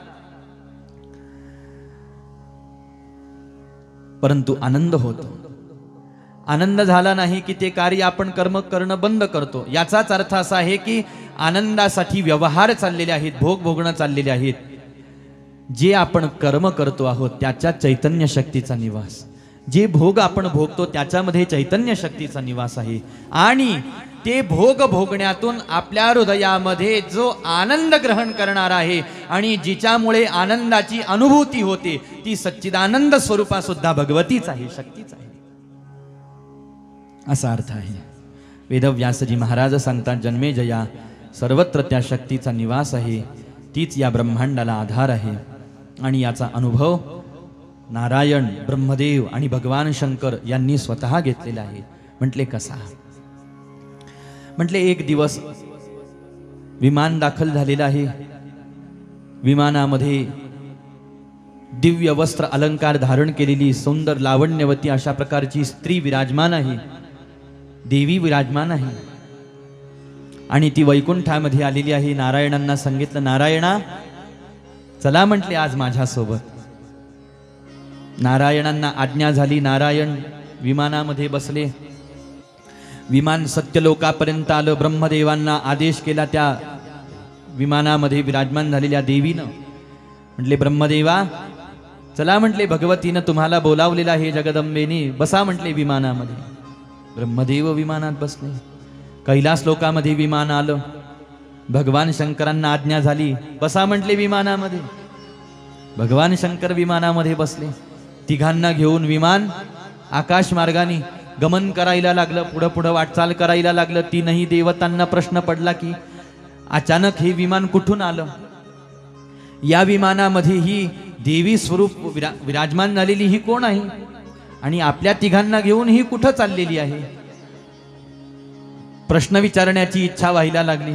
परंतु आनंद होतो. आनंद झाला नाही की ते कार्य आपण कर्म करणं बंद करतो. याचाच अर्थ असा आहे की आनंदासाठी व्यवहार चाललेले आहेत, भोग भोगणं चाललेले आहेत. जे आपण कर्म करतो आहोत त्याच्या चैतन्य शक्तीचा निवास, जे भोग आपण भोगतो त्याच्यामध्ये चैतन्य शक्तीचा निवास आहे. आणि ते भोग भोगण्यातून आपल्या हृदयामध्ये जो आनंद ग्रहण करणार आहे आणि जिच्यामुळे आनंदाची अनुभूती होते ती सच्चिदानंद स्वरूपा सुद्धा भगवतीच आहे, शक्तीच आहे, असा अर्थ आहे. वेदव्यासजी महाराज सांगतात, जन्मेजया सर्वत्र त्या शक्तीचा निवास आहे, तीच या ब्रह्मांडाला आधार आहे. आणि याचा अनुभव नारायण, ब्रह्मदेव आणि भगवान शंकर यांनी स्वतः घेतलेला आहे. म्हटले कसा? म्हटले एक दिवस विमान दाखल झालेलं आहे. विमानामध्ये दिव्य वस्त्र अलंकार धारण केलेली सुंदर लावण्यवती अशा प्रकारची स्त्री विराजमान आहे, देवी विराजमान आहे. आणि ती वैकुंठामध्ये आलेली आहे. नारायणांना सांगितलं, नारायणा चला म्हटले आज माझ्यासोबत. नारायणांना आज्ञा झाली. नारायण विमानामध्ये बसले. विमान सत्यलोकापर्यंत आलं. ब्रह्मदेवांना आदेश केला त्या विमानामध्ये विराजमान झालेल्या देवीनं. म्हटले, ब्रह्मदेवा चला म्हटले, भगवतीनं तुम्हाला बोलावलेला आहे जगदंबेनी, बसा म्हटले विमानामध्ये. ब्रह्मदेव विमानात बसले. कैलास लोकामध्ये विमान आलं. भगवान शंकरांना आज्ञा झाली, बसा म्हटले विमानामध्ये. भगवान शंकर विमानामध्ये बसले. तिघांना घेऊन विमान आकाश मार्गाने गमन करायला लागलं. पुढं पुढं वाटचाल करायला लागलं. तीनही देवतांना प्रश्न पडला की अचानक हे विमान कुठून आलं? या विमानामध्ये ही देवी स्वरूप विराजमान झालेली ही कोण आहे? आणि आपल्या तिघांना घेऊन ही कुठं चाललेली आहे? प्रश्न विचारण्याची इच्छा व्हायला लागली.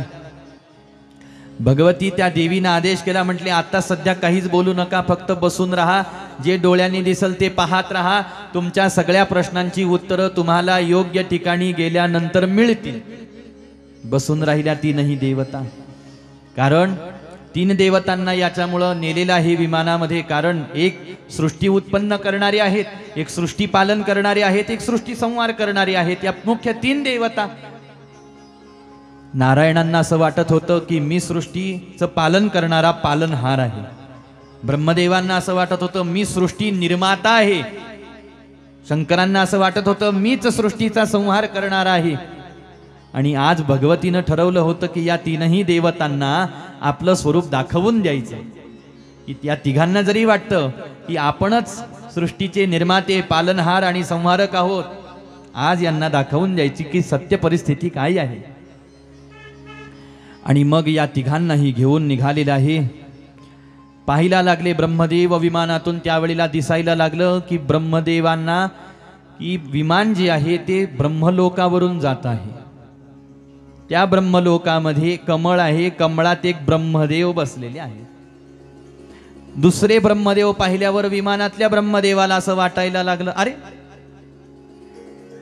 भगवती त्या देवीनं आदेश केला, म्हटले आता सध्या काहीच बोलू नका, फक्त बसून राहा, जे डोळ्यांनी दिसल ते पाहत राहा, तुमच्या सगळ्या प्रश्नांची उत्तरं तुम्हाला योग्य ठिकाणी गेल्यानंतर मिळतील. बसून राहिल्या तीनही देवता. कारण 3 देवतांना याच्यामुळं नेलेलं आहे विमानामध्ये. कारण एक सृष्टी उत्पन्न करणारे आहेत, एक सृष्टी पालन करणारे आहेत, एक सृष्टी संहार करणारे आहेत. या मुख्य 3 देवता. नारायणांना असं वाटत होतं की मी सृष्टीचं पालन करणारा पालनहार आहे. ब्रह्मदेवांना असं वाटत होतं मी सृष्टी निर्माता आहे. शंकरांना असं वाटत होतं मीच सृष्टीचा संहार करणारा आहे. आणि आज भगवतीनं ठरवलं होतं की या 3ही देवतांना आपलं स्वरूप दाखवून द्यायचं. की या तिघांना जरी वाटतं की आपणच सृष्टीचे निर्माते, पालनहार आणि संहारक आहोत, आज यांना दाखवून द्यायची की सत्य परिस्थिती काय आहे. आणि मग या तिघांनाही घेऊन निघालेलं आहे. पाहायला लागले ब्रह्मदेव विमानातून. त्यावेळेला दिसायला लागलं की ब्रह्मदेवांना की विमान जे आहे ते ब्रह्मलोकावरून जात आहे. त्या ब्रह्मलोकामध्ये कमळ आहे, कमळात एक ब्रह्मदेव बसलेले आहे. दुसरे ब्रह्मदेव पाहिल्यावर विमानातल्या ब्रह्मदेवाला असं वाटायला लागलं, अरे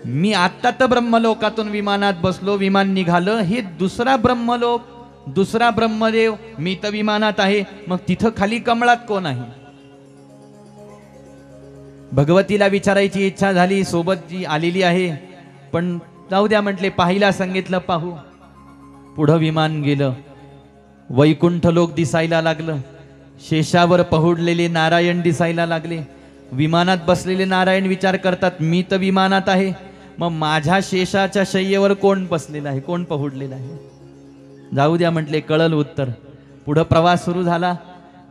मी आत्ता तर ब्रह्मलोकातून विमानात बसलो, विमान निघालं, हे दुसरा ब्रह्मलोक, दुसरा ब्रह्मदेव, मी तर विमानात आहे, मग तिथं खाली कमळात कोण आहे. भगवतीला विचारायची इच्छा झाली, सोबत जी आलेली आहे, पण जाऊ द्या म्हटले, पाहिला सांगितलं पाहू. पुढं विमान गेलं, वैकुंठ लोक दिसायला लागलं, शेषावर पहुडलेले नारायण दिसायला लागले. विमानात बसलेले नारायण विचार करतात मी तर विमानात आहे, मग माझ्या शेषाच्या शय्येवर कोण बसलेला आहे, कोण पहुडलेला आहे. जाऊ द्या म्हटले, कळल उत्तर. पुढं प्रवास सुरू झाला.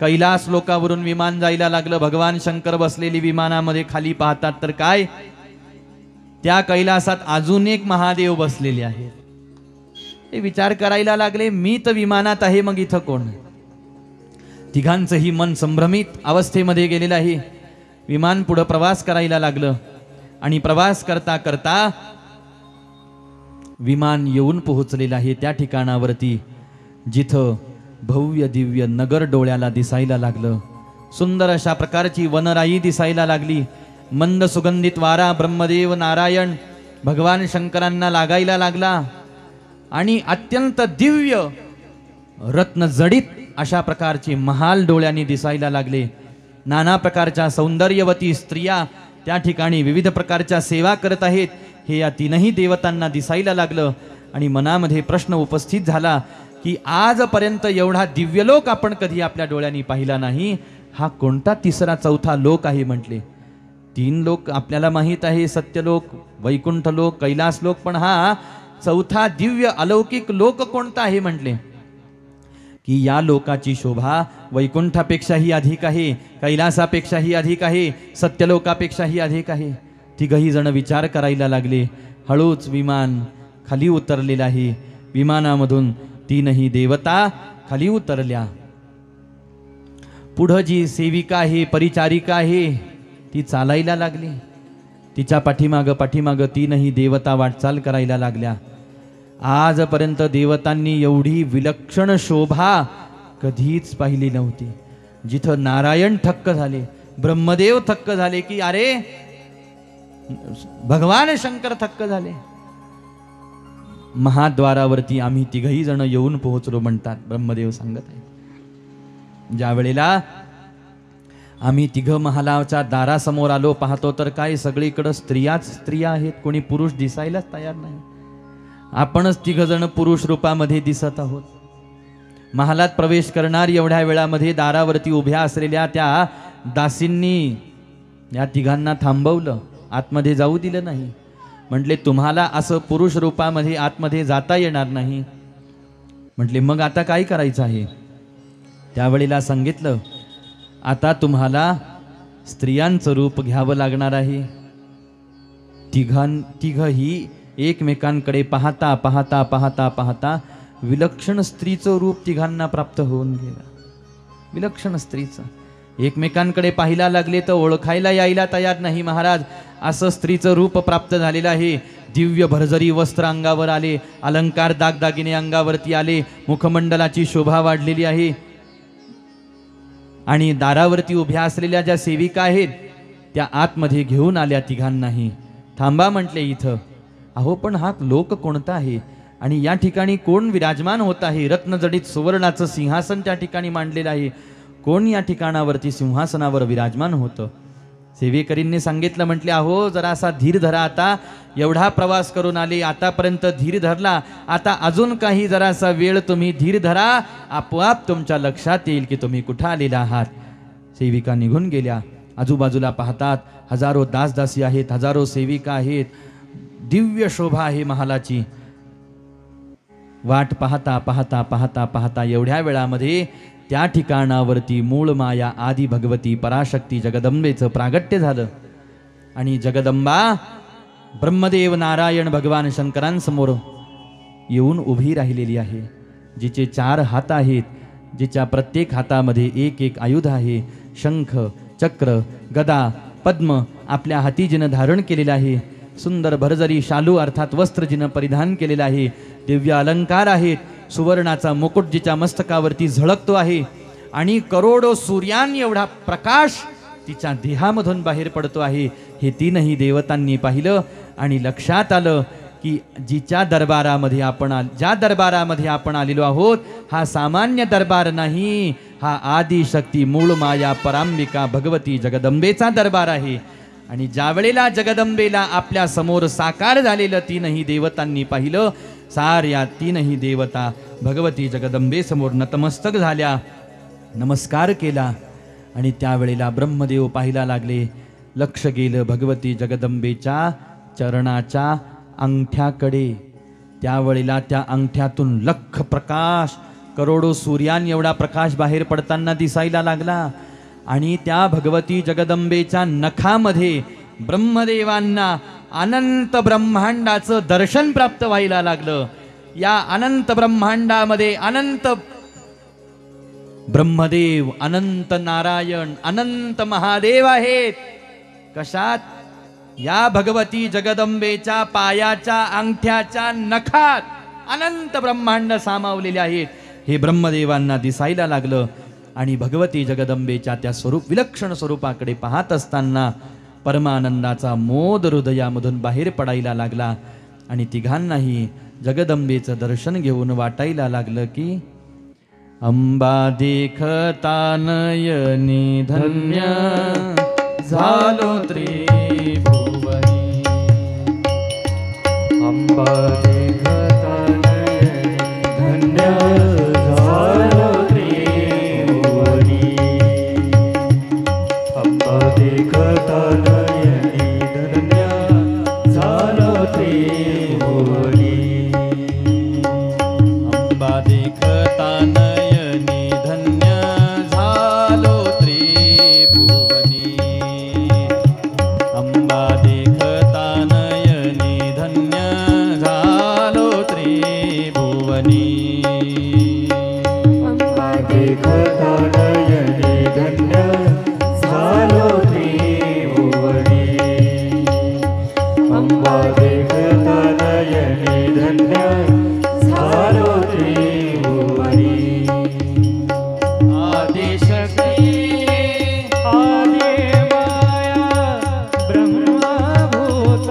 कैलास लोकावरून विमान जायला लागलं. भगवान शंकर बसलेली विमानामध्ये. खाली पाहतात तर काय, त्या कैलासात अजून एक महादेव बसलेले आहेत. ते विचार करायला लागले, मी तर विमानात आहे, मग इथं कोण. तिघांचंही मन संभ्रमित अवस्थेमध्ये गेलेलं आहे. विमान पुढे प्रवास करायला लागलं आणि प्रवास करता करता विमान येऊन पोहोचलेलं आहे त्या ठिकाणावरती जिथं भव्य दिव्य नगर डोळ्याला दिसायला लागलं. सुंदर अशा प्रकारची वनराई दिसायला लागली. मंद सुगंधित वारा ब्रह्मदेव नारायण भगवान शंकरांना लागायला लागला आणि अत्यंत दिव्य रत्न जडित अशा प्रकारचे महाल डोळ्यांनी दिसायला लागले. नाना प्रकारच्या सौंदर्यवती स्त्रिया त्या ठिकाणी विविध प्रकारच्या सेवा करत आहेत. हे या 3ही देवतांना दिसायला लागलं आणि मनामध्ये प्रश्न उपस्थित झाला की आजपर्यंत एवढा दिव्यलोक आपण कधी आपल्या डोळ्यांनी पाहिला नाही. हा कोणता तिसरा चौथा लोक आहे म्हटले. 3 लोक आपल्याला माहीत आहे, सत्यलोक, वैकुंठ लोक, कैलास लोक, पण हा चौथा दिव्य अलौकिक लोक कोणता आहे म्हटले. की या लोकाची शोभा वैकुंठापेक्षाही अधिक आहे, कैलासापेक्षाही अधिक आहे, सत्यलोकापेक्षाही अधिक आहे. तिघही जण विचार करायला लागले. हळूच विमान खाली उतरलेलं आहे. विमानामधून 3ही देवता खाली उतरल्या. पुढं जी सेविका आहे, परिचारिका आहे, ती चालायला लागली. तिच्या पाठीमागं 3ही देवता वाटचाल करायला लागल्या. आजपर्यंत देवतांनी एवढी विलक्षण शोभा कधीच पाहिली नव्हती. जिथं नारायण थक्क झाले, ब्रह्मदेव थक्क झाले की अरे भगवान शंकर थक्क झाले. महाद्वारावरती आम्ही 3ही जण येऊन पोहोचलो म्हणतात ब्रह्मदेव सांगत आहे. ज्या वेळेला आम्ही 3 महालाच्या दारासमोर आलो, पाहतो तर काय सगळीकडे स्त्रियाच स्त्रिया आहेत, कोणी पुरुष दिसायलाच तयार नाही. आपणच 3 जण पुरुष रूपामध्ये दिसत आहोत. महालात प्रवेश करणार एवढ्या वेळामध्ये दारावरती उभ्या असलेल्या त्या दासींनी या 3घांना थांबवलं, आतमध्ये जाऊ दिलं नाही. म्हटले तुम्हाला असं पुरुष रूपामध्ये आतमध्ये जाता येणार नाही. म्हटले मग आता काय करायचं आहे. त्यावेळेला सांगितलं आता तुम्हाला स्त्रियांचं रूप घ्यावं लागणार आहे. तिघही एकमेकांकडे पाहता पाहता पाहता पाहता विलक्षण स्त्रीचं रूप 3घांना प्राप्त होऊन गेलं. विलक्षण स्त्रीचं एकमेकांकडे पाहायला लागले तर ओळखायला यायला तयार नाही. महाराज असं स्त्रीचं रूप प्राप्त झालेलं आहे. दिव्य भरजरी वस्त्र अंगावर आले, अलंकार दागदागिने अंगावरती आले, मुखमंडलाची शोभा वाढलेली आहे. आणि दारावरती उभ्या असलेल्या ज्या सेविका आहेत त्या आतमध्ये घेऊन आल्या तिघांनाही. थांबा म्हटले इथं. अहो पण हा लोक कोणता आहे आणि या ठिकाणी कोण विराजमान होत आहे? रत्नजडित सुवर्णाचं सिंहासन त्या ठिकाणी मांडलेलं आहे. कोण या ठिकाणावरती सिंहासनावर विराजमान होतं? सेवेकरींनी सांगितलं, म्हटले अहो जरासा धीर धरा. आता एवढा प्रवास करून आले, आतापर्यंत धीर धरला, आता अजून काही जरासा वेळ तुम्ही धीर धरा, आपोआप तुमच्या लक्षात येईल की तुम्ही कुठं आलेला आहात. सेविका निघून गेल्या. आजूबाजूला पाहतात हजारो दासदासी आहेत, हजारो सेविका आहेत, दिव्य शोभा आहे महालाची. वाट पाहता पाहता पाहता पाहता एवढ्या वेळामध्ये त्या ठिकाणावरती मूळ माया आदी भगवती पराशक्ती जगदंबेचं प्रागट्य झालं. आणि जगदंबा ब्रह्मदेव नारायण भगवान शंकरांसमोर येऊन उभी राहिलेली आहे. जिचे 4 हात आहेत, जिच्या प्रत्येक हातामध्ये एक एक आयुध आहे. शंख, चक्र, गदा, पद्म आपल्या हाती जिनं धारण केलेलं आहे. सुंदर भरजरी शालू अर्थात वस्त्र जिनं परिधान केलेलं आहे. दिव्य अलंकार आहेत. सुवर्णाचा मुकुट जिच्या मस्तकावरती झळकतो आहे. आणि करोडो सूर्यान एवढा प्रकाश तिच्या देहामधून बाहेर पडतो आहे. हे 3ही देवतांनी पाहिलं आणि लक्षात आलं की जिच्या दरबारामध्ये ज्या दरबारामध्ये आपण आलेलो आहोत हा सामान्य दरबार नाही, हा आदिशक्ती मूळ माया परांबिका भगवती जगदंबेचा दरबार आहे. आणि ज्या वेळेला जगदंबेला आपल्या समोर साकार झालेलं 3ही देवतांनी पाहिलं, साऱ्या 3ही देवता भगवती जगदंबे समोर नतमस्तक झाल्या, नमस्कार केला. आणि त्यावेळेला ब्रह्मदेव पाहायला लागले. लक्ष गेलं भगवती जगदंबेच्या चरणाच्या अंगठ्याकडे. त्यावेळेला त्या अंगठ्यातून लख प्रकाश, करोडो सूर्यान एवढा प्रकाश बाहेर पडताना दिसायला लागला. आणि त्या भगवती जगदंबेच्या नखामध्ये ब्रह्मदेवांना अनंत ब्रह्मांडाचं दर्शन प्राप्त व्हायला लागलं. या अनंत ब्रह्मांडामध्ये अनंत ब्रह्मदेव, अनंत नारायण, अनंत महादेव आहेत. कशात? या भगवती जगदंबेच्या पायाच्या अंगठ्याच्या नखात अनंत ब्रह्मांड सामावलेले आहेत. हे ब्रह्मदेवांना दिसायला लागलं. आणि भगवती जगदंबेच्या त्या विलक्षण स्वरूपाकडे पाहत असताना परमानंदाचा मोद हृदयामधून बाहेर पडायला लागला. आणि तिघांनाही जगदंबेचं दर्शन घेऊन वाटायला लागलं की अंबा देखता नयनी धन्य झालो त्रिभुवनी. अंबा देखता नयनी धन्य झालो त्रिभुवनी. अंबा देखता नयनी धन्य झालो त्रिभुवनी. अंबा देखता नयनी धन्य झालो त्रिभुवनी. अंबा देखता नयनी धन्य झालो त्रिभुवनी. अंबा देखता नयनी धन्य झालो त्रिभुवनी. अंबा देखता नयनी धन्य झालो त्रिभुवनी. आदिशक्ती आदि माया ब्रह्मभूत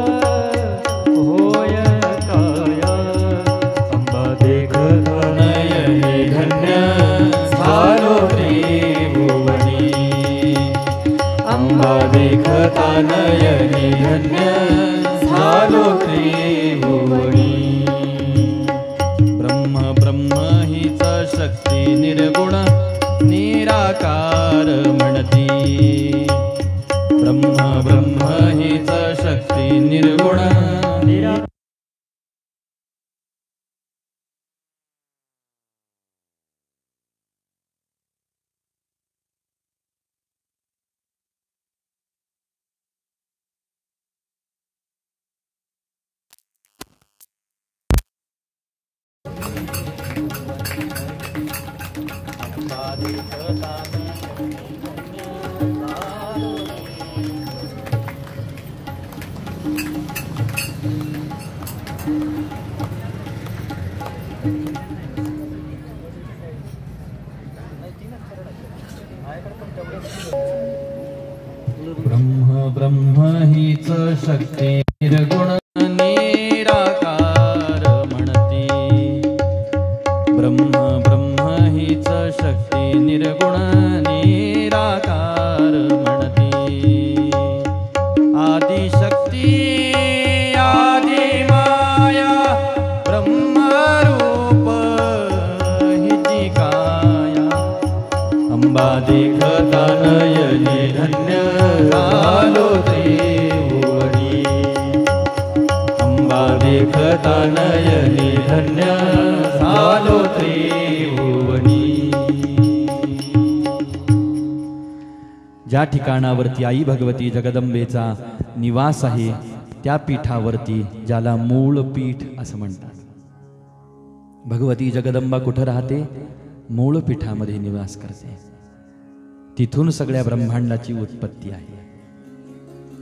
होय काया. अंबा देखता नयनी धन्य झालो त्रिभुवनी. अंबा देखता नयनी धन्य झालो त्रिभुवनी. ब्रह्म ब्रह्म हीच शक्ती निर्गुण निराकार म्हणती. ब्रह्म ब्रह्म हीच शक्ती निर्गुण निराकार. ब्रह्म ब्रह्म हीच शक्ती निर्गुण निराकार म्हणती, ब्रह्म ब्रह्म हीच शक्ती निर्गुण निराकार म्हणती, आदिशक्ती आदि माया ब्रह्मरूप हिची काया, अंबा देखता नयनी धन्य झालो त्रिभुवनी, अंबा देखता नयनी धन्य झालो त्रिभुवनी। ज्या ठिकाणावरती आई भगवती जगदंबेचा निवास आहे त्या पीठावरती, ज्याला मूळ पीठ असं म्हणतात, भगवती जगदंबा कुठं राहते? मूळ पीठामध्ये निवास करते। तिथून सगळ्या ब्रह्मांडाची उत्पत्ती आहे।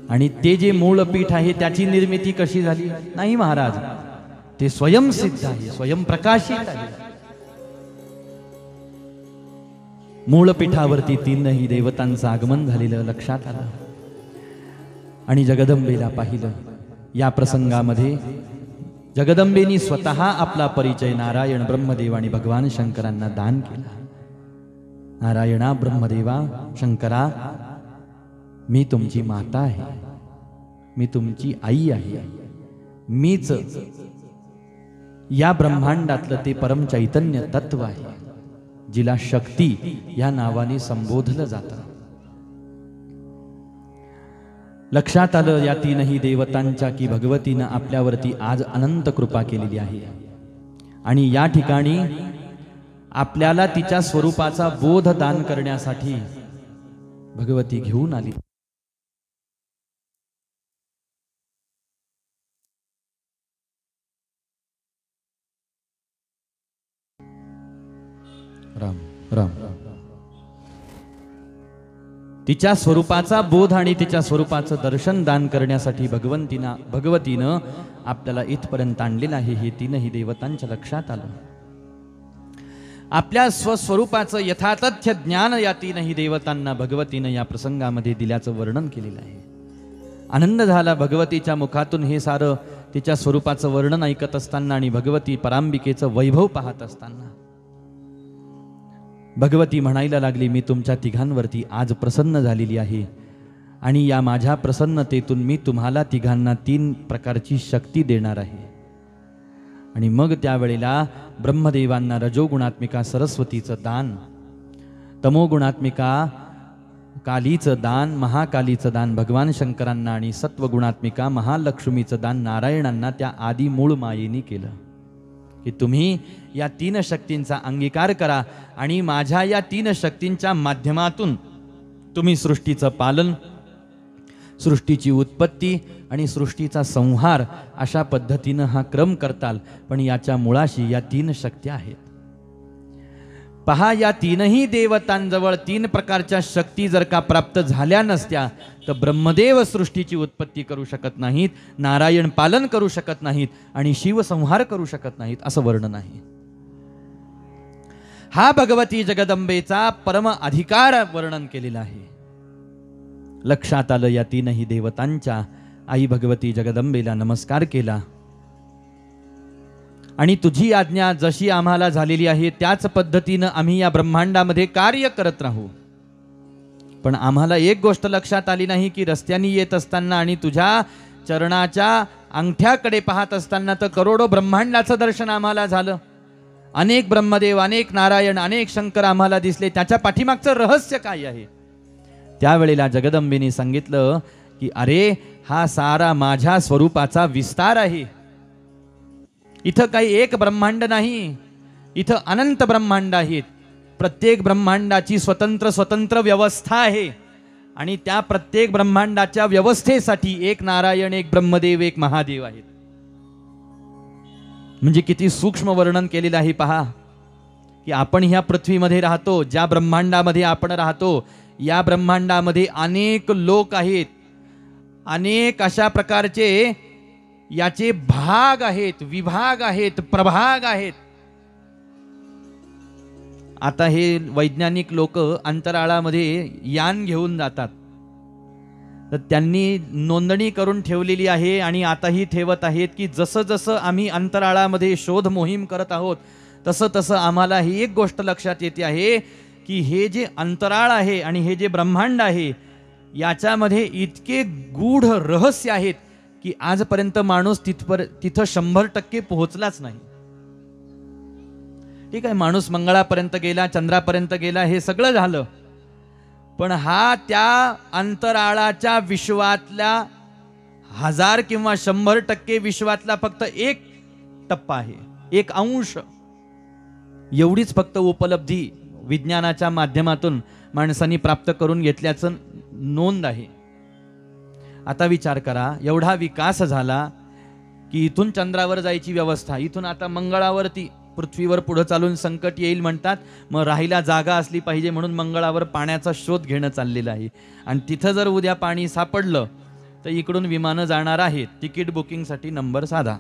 आणि ते जे मूळ पीठ आहे त्याची निर्मिती कशी झाली? नाही महाराज, ते स्वयंसिद्ध आहे, स्वयंप्रकाशित आहे। मूळ पीठावरती तीनही देवतांचं आगमन झालेलं लक्षात आलं आणि जगदंबेला पाहिलं। या प्रसंगामध्ये जगदंबेनी स्वतः आपला परिचय नारायण ब्रह्मदेव आणि भगवान शंकरांना दान केला। नारायणा ब्रह्मदेवा शंकरा, मी तुमची माता आहे, मी तुमची आई आहे, मीच या ब्रह्मांडातलं ते परम चैतन्य तत्व आहे, जिला शक्ती या नावाने संबोधलं जातं। लक्षात आलं या तीनही देवतांच्या की भगवतीनं आपल्यावरती आज अनंत कृपा केलेली आहे आणि या ठिकाणी आपल्याला तिच्या स्वरूपाचा बोध दान करण्यासाठी भगवती घेऊन आली। राम राम। तिच्या स्वरूपाचा बोध आणि तिच्या स्वरूपाचं दर्शन दान करण्यासाठी भगवतीनं आपल्याला इथपर्यंत आणलेलं आहे। हे तीनही देवतांच्या लक्षात आलं। आपल्या स्वस्वरूपाचं यथातथ्य ज्ञान या तीनही देवतांना भगवतीनं या प्रसंगामध्ये दिल्याचं वर्णन केलेलं आहे। आनंद झाला भगवतीच्या मुखातून हे सारं तिच्या स्वरूपाचं वर्णन ऐकत असताना आणि भगवती परांबिकेचं वैभव पाहत असताना भगवती म्हणायला लागली, मी तुमच्या तिघांवरती आज प्रसन्न झालेली आहे आणि या माझ्या प्रसन्नतेतून मी तुम्हाला तिघांना 3 प्रकारची शक्ती देणार आहे। आणि मग त्यावेळेला ब्रह्मदेवांना रजोगुणात्मिका सरस्वतीचं दान, तमोगुणात्मिका कालीचं दान, महाकालीचं दान भगवान शंकरांना आणि सत्वगुणात्मिका महालक्ष्मीचं दान नारायणांना त्या आदी मूळ मायेनी केलं की तुम्ही या 3 शक्तींचा अंगीकार करा आणि माझ्या या 3 शक्तींच्या माध्यमातून तुम्ही सृष्टीचं पालन, सृष्टीची उत्पत्ती आणि सृष्टीचा संहार अशा पद्धतीनं हा क्रम करताल। पण याच्या मुळाशी या 3 शक्ती आहेत। पहा, या तीनही देवतांजवळ 3 प्रकारच्या शक्ती जर का प्राप्त झाल्या नसत्या तर ब्रह्मदेव सृष्टीची उत्पत्ती करू शकत नाहीत, नारायण पालन करू शकत नाहीत आणि शिव संहार करू शकत नाहीत, असं वर्णन आहे। हा भगवती जगदंबेचा परम अधिकार वर्णन केलेला आहे। लक्षात आलं या तीनही देवतांच्या आई भगवती जगदंबेला नमस्कार केला आणि तुझी आज्ञा जशी आम्हाला झालेली आहे त्याच पद्धतीनं आम्ही या ब्रह्मांडामध्ये कार्य करत राहू। पण आम्हाला एक गोष्ट लक्षात आली नाही की रस्त्याने येत असताना आणि तुझ्या चरणाच्या अंगठ्याकडे पाहत असताना तर करोडो ब्रह्मांडाचं दर्शन आम्हाला झालं। अनेक ब्रह्मदेव, अनेक नारायण, अनेक शंकर आम्हाला दिसले, त्याच्या पाठीमागचं रहस्य काय आहे? त्यावेळेला जगदंबेने सांगितलं की अरे, हा सारा माझ्या स्वरूपाचा विस्तार आहे। इथं काही एक ब्रह्मांड नाही, इथं अनंत ब्रह्मांड आहेत। प्रत्येक ब्रह्मांडाची स्वतंत्र व्यवस्था आहे आणि त्या प्रत्येक ब्रह्मांडाच्या व्यवस्थेसाठी एक नारायण, एक ब्रह्मदेव, एक महादेव आहेत। म्हणजे किती सूक्ष्म वर्णन केलेलं आहे पहा की आपण ह्या पृथ्वीमध्ये राहतो, ज्या ब्रह्मांडामध्ये आपण राहतो या ब्रह्मांडामध्ये अनेक लोक आहेत, अनेक अशा प्रकारचे याचे भाग आहेत, विभाग आहेत, प्रभाग आहेत। आता हे वैज्ञानिक लोक अंतराळामध्ये यान घेऊन जातात, तर त्यांनी नोंदणी करून ठेवलेली आहे आणि आताही ठेवत आहेत की जसं जसं आम्ही अंतराळामध्ये शोध मोहीम करत आहोत तसं तसं आम्हाला ही एक गोष्ट लक्षात येते आहे की हे जे अंतराळ आहे आणि हे जे ब्रह्मांड आहे याच्यामध्ये इतके गूढ रहस्य आहेत की आजपर्यंत माणूस तिथं 100% पोहोचलाच नाही. ठीक आहे, माणूस मंगळापर्यंत गेला, चंद्रापर्यंत गेला, हे सगळं झालं, पण हा त्या अंतराळाच्या विश्वातल्या 1000 किंवा 100% विश्वातला फक्त एक टप्पा आहे, एक अंश. एवढीच फक्त उपलब्धी विज्ञानाच्या माध्यमातून माणसांनी प्राप्त करून घेतल्याचं नोंद आहे. आता विचार करा, एवढा विकास झाला की इथून चंद्रावर जायची व्यवस्था, इथून आता मंगळावरती, पृथ्वीवर पुढे चालून संकट येईल म्हणतात, मग राहायला जागा असली पाहिजे म्हणून मंगळावर पाण्याचा शोध घेणं चाललेलं आहे. आणि तिथं जर उद्या पाणी सापडलं तर इकडून विमानं जाणार आहेत, तिकीट बुकिंगसाठी नंबर साधा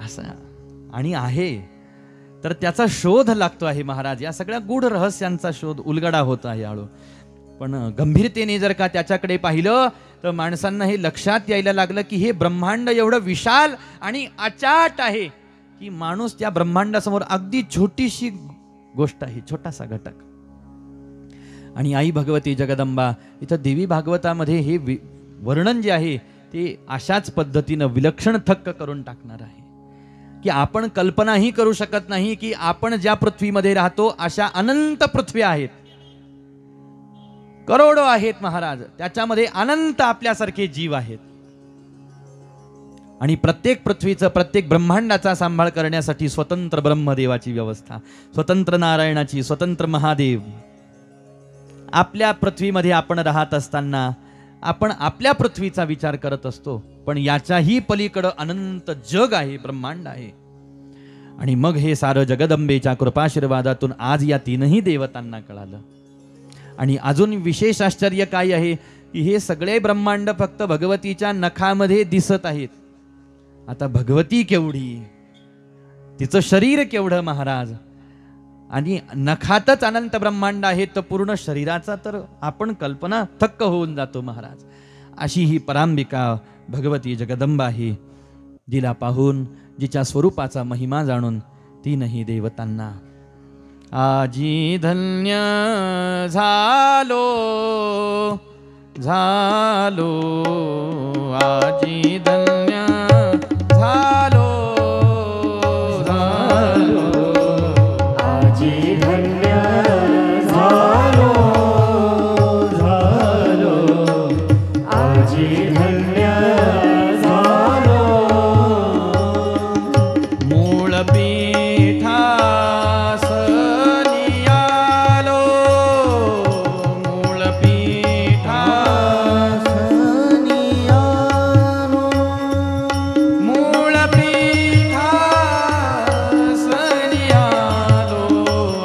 असं आणि आहे. तर त्याचा शोध लागतो आहे महाराज. या सगळ्या गूढ रहस्यांचा शोध उलगडा होत आहे हळू. पण गंभीरतेने जर का त्याच्याकडे पाहिलं तर माणसांना हे लक्षात यायला लागलं की हे ब्रह्मांड एवढं विशाल आणि अचाट आहे की माणूस त्या ब्रह्मांडासमोर अगदी छोटीशी गोष्ट आहे, छोटासा घटक. आणि आई भगवती जगदंबा इथं देवी भागवतामध्ये हे वर्णन जे आहे ते अशाच पद्धतीनं विलक्षण थक्क करून टाकणार आहे की आपण कल्पनाही करू शकत नाही की आपण ज्या पृथ्वीमध्ये राहतो अशा अनंत पृथ्वी आहेत, करोडो आहेत महाराज, त्याच्यामध्ये अनंत आपल्यासारखे जीव आहेत. आणि प्रत्येक पृथ्वीचं, प्रत्येक ब्रह्मांडाचा सांभाळ करण्यासाठी स्वतंत्र ब्रह्मदेवाची व्यवस्था, स्वतंत्र नारायणाची, स्वतंत्र महादेव. आपल्या पृथ्वीमध्ये आपण राहत असताना आपण आपल्या पृथ्वीचा विचार करत असतो, पण याच्याही पलीकडं अनंत जग आहे, ब्रह्मांड आहे. आणि मग हे सारं जगदंबेच्या कृपाशीर्वादातून आज या तीनही देवतांना कळालं. आणि अजून विशेष आश्चर्य काय आहे की हे सगळे ब्रह्मांड फक्त भगवतीच्या नखामध्ये दिसत आहेत. आता भगवती केवढी, तिचं शरीर केवढं महाराज, आणि नखातच अनंत ब्रह्मांड आहे, तर पूर्ण शरीराचा तर आपण कल्पना थक्क होऊन जातो महाराज. अशी ही परांबिका भगवती जगदंबा आहे, जिला पाहून, जिच्या स्वरूपाचा महिमा जाणून तीनही देवतांना आजी धन्य झालो झालो, आजी धन्य झालो झालो, आजी धन्य झालो झालो, आजी धन्य झालो. मूळ पीठास नियालो, मूळ पीठास नियालो, मूळ पीठास नियालो,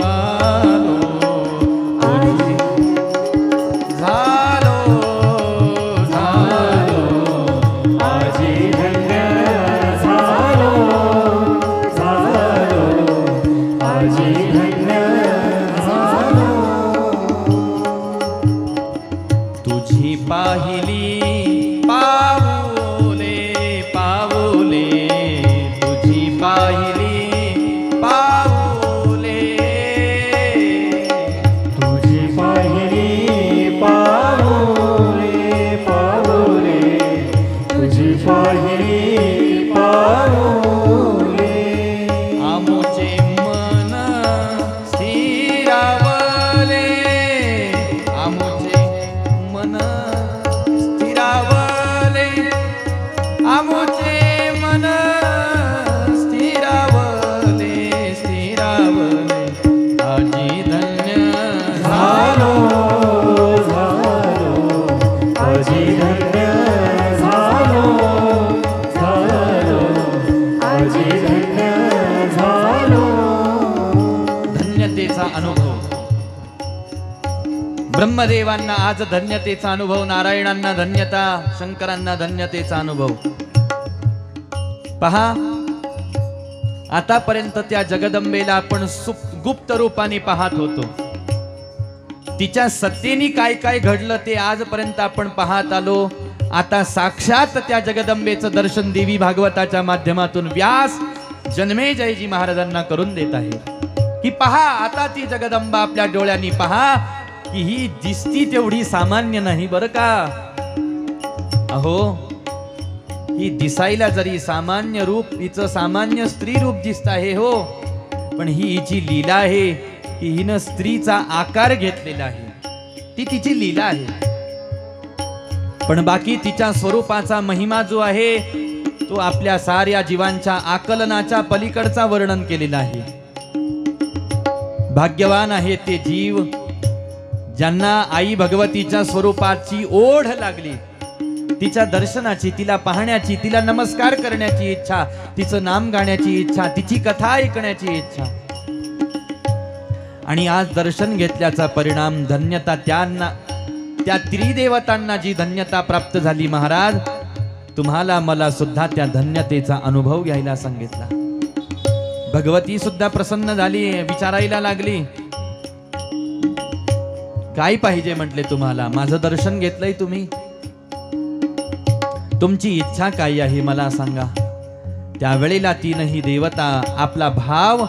आलो आजी झालो झालो, आजी धन्य झालो झालो, आजी धन्य झालो. तुझी पाहिली पाऊले पाऊले, तुझी पाहिली पाऊले, तुझी पाहिली पाऊले पाऊले, तुझी पाहिली पाऊले. आमचे मन स्थिरावले, आमचे मन स्थिरावले, आमचे मन स्थिरावले स्थिरावले, आजी धन्य झालो झालो, आजी धन्य झालो झालो, आजी धन्य झालो. धन्यतेचा अनुभव. ब्रह्मदेवांना आज धन्यतेचा अनुभव, नारायणांना धन्यता, शंकरांना धन्यतेचा अनुभव. पहा, आतापर्यंत त्या जगदंबेला आपण गुप्त रूपाने पाहत होतो. तिच्या सत्तेने काय काय घडलं ते आजपर्यंत आपण पाहत आलो. आता साक्षात त्या जगदंबेचं दर्शन देवी भागवताच्या माध्यमातून व्यास जन्मेजयजी महाराजांना करून देत आहे की पहा, आता ती जगदंबा आपल्या डोळ्यांनी पहा की ही दिसती तेवढी सामान्य नाही बरं का. अहो, ही दिसायला जरी सामान्य रूप, हिचं सामान्य स्त्री रूप दिसत आहे हो, पण ही हिची लीला आहे की हिनं स्त्रीचा आकार घेतलेला आहे. ती तिची लीला आहे. पण बाकी तिच्या स्वरूपाचा महिमा जो आहे तो आपल्या साऱ्या जीवांच्या आकलनाच्या पलीकडचा वर्णन केलेला आहे. भाग्यवान आहे ते जीव ज्यांना आई भगवतीच्या स्वरूपाची ओढ लागली, तिच्या दर्शनाची, तिला पाहण्याची, तिला नमस्कार करण्याची इच्छा, तिचं नाम गाण्याची इच्छा, तिची कथा ऐकण्याची इच्छा. आणि आज दर्शन घेतल्याचा परिणाम, धन्यता त्यांना, त्या त्रिदेवतांना जी धन्यता प्राप्त झाली. महाराज, तुम्हाला मला सुद्धा त्या धन्यतेचा अनुभव घ्यायला सांगितला. भगवती सुद्धा प्रसन्न झाली, विचारायला लागली, काय पाहिजे म्हटले तुम्हाला? माझं दर्शन घेतलंय तुम्ही, तुमची इच्छा काय आहे मला सांगा. त्यावेळेला तीनही देवता आपला भाव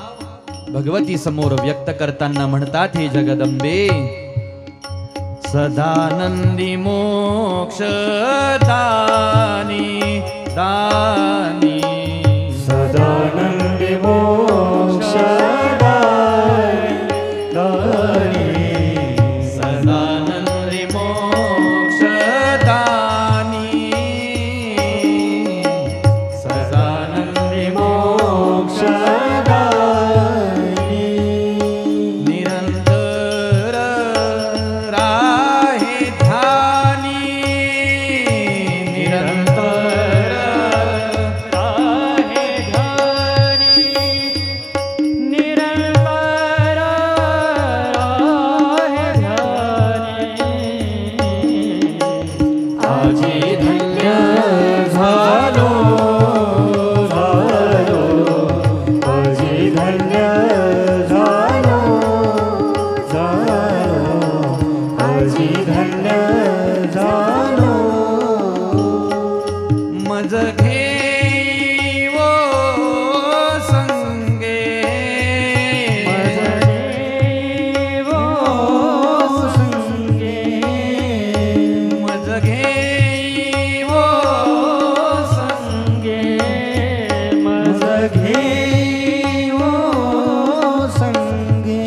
भगवती समोर व्यक्त करताना म्हणतात, हे जगदंबे, सदानंदी मोक्ष दानी दानी, सदानंदी मोक्ष दानी दानी, सदानंदी मोक्ष दानी, सदानंदी मोक्ष दानी, निरंतर राहे ध्यानी, निरंतर राहे ध्यानी, निरंतर राहे ध्यानी. आजी धन्य झालो झालो, आजी धन्य झालो झालो, आजी धन्य झालो. मज घेवो संगे, देवो संगे, मज घेवो संगे, मज घेवो संगे.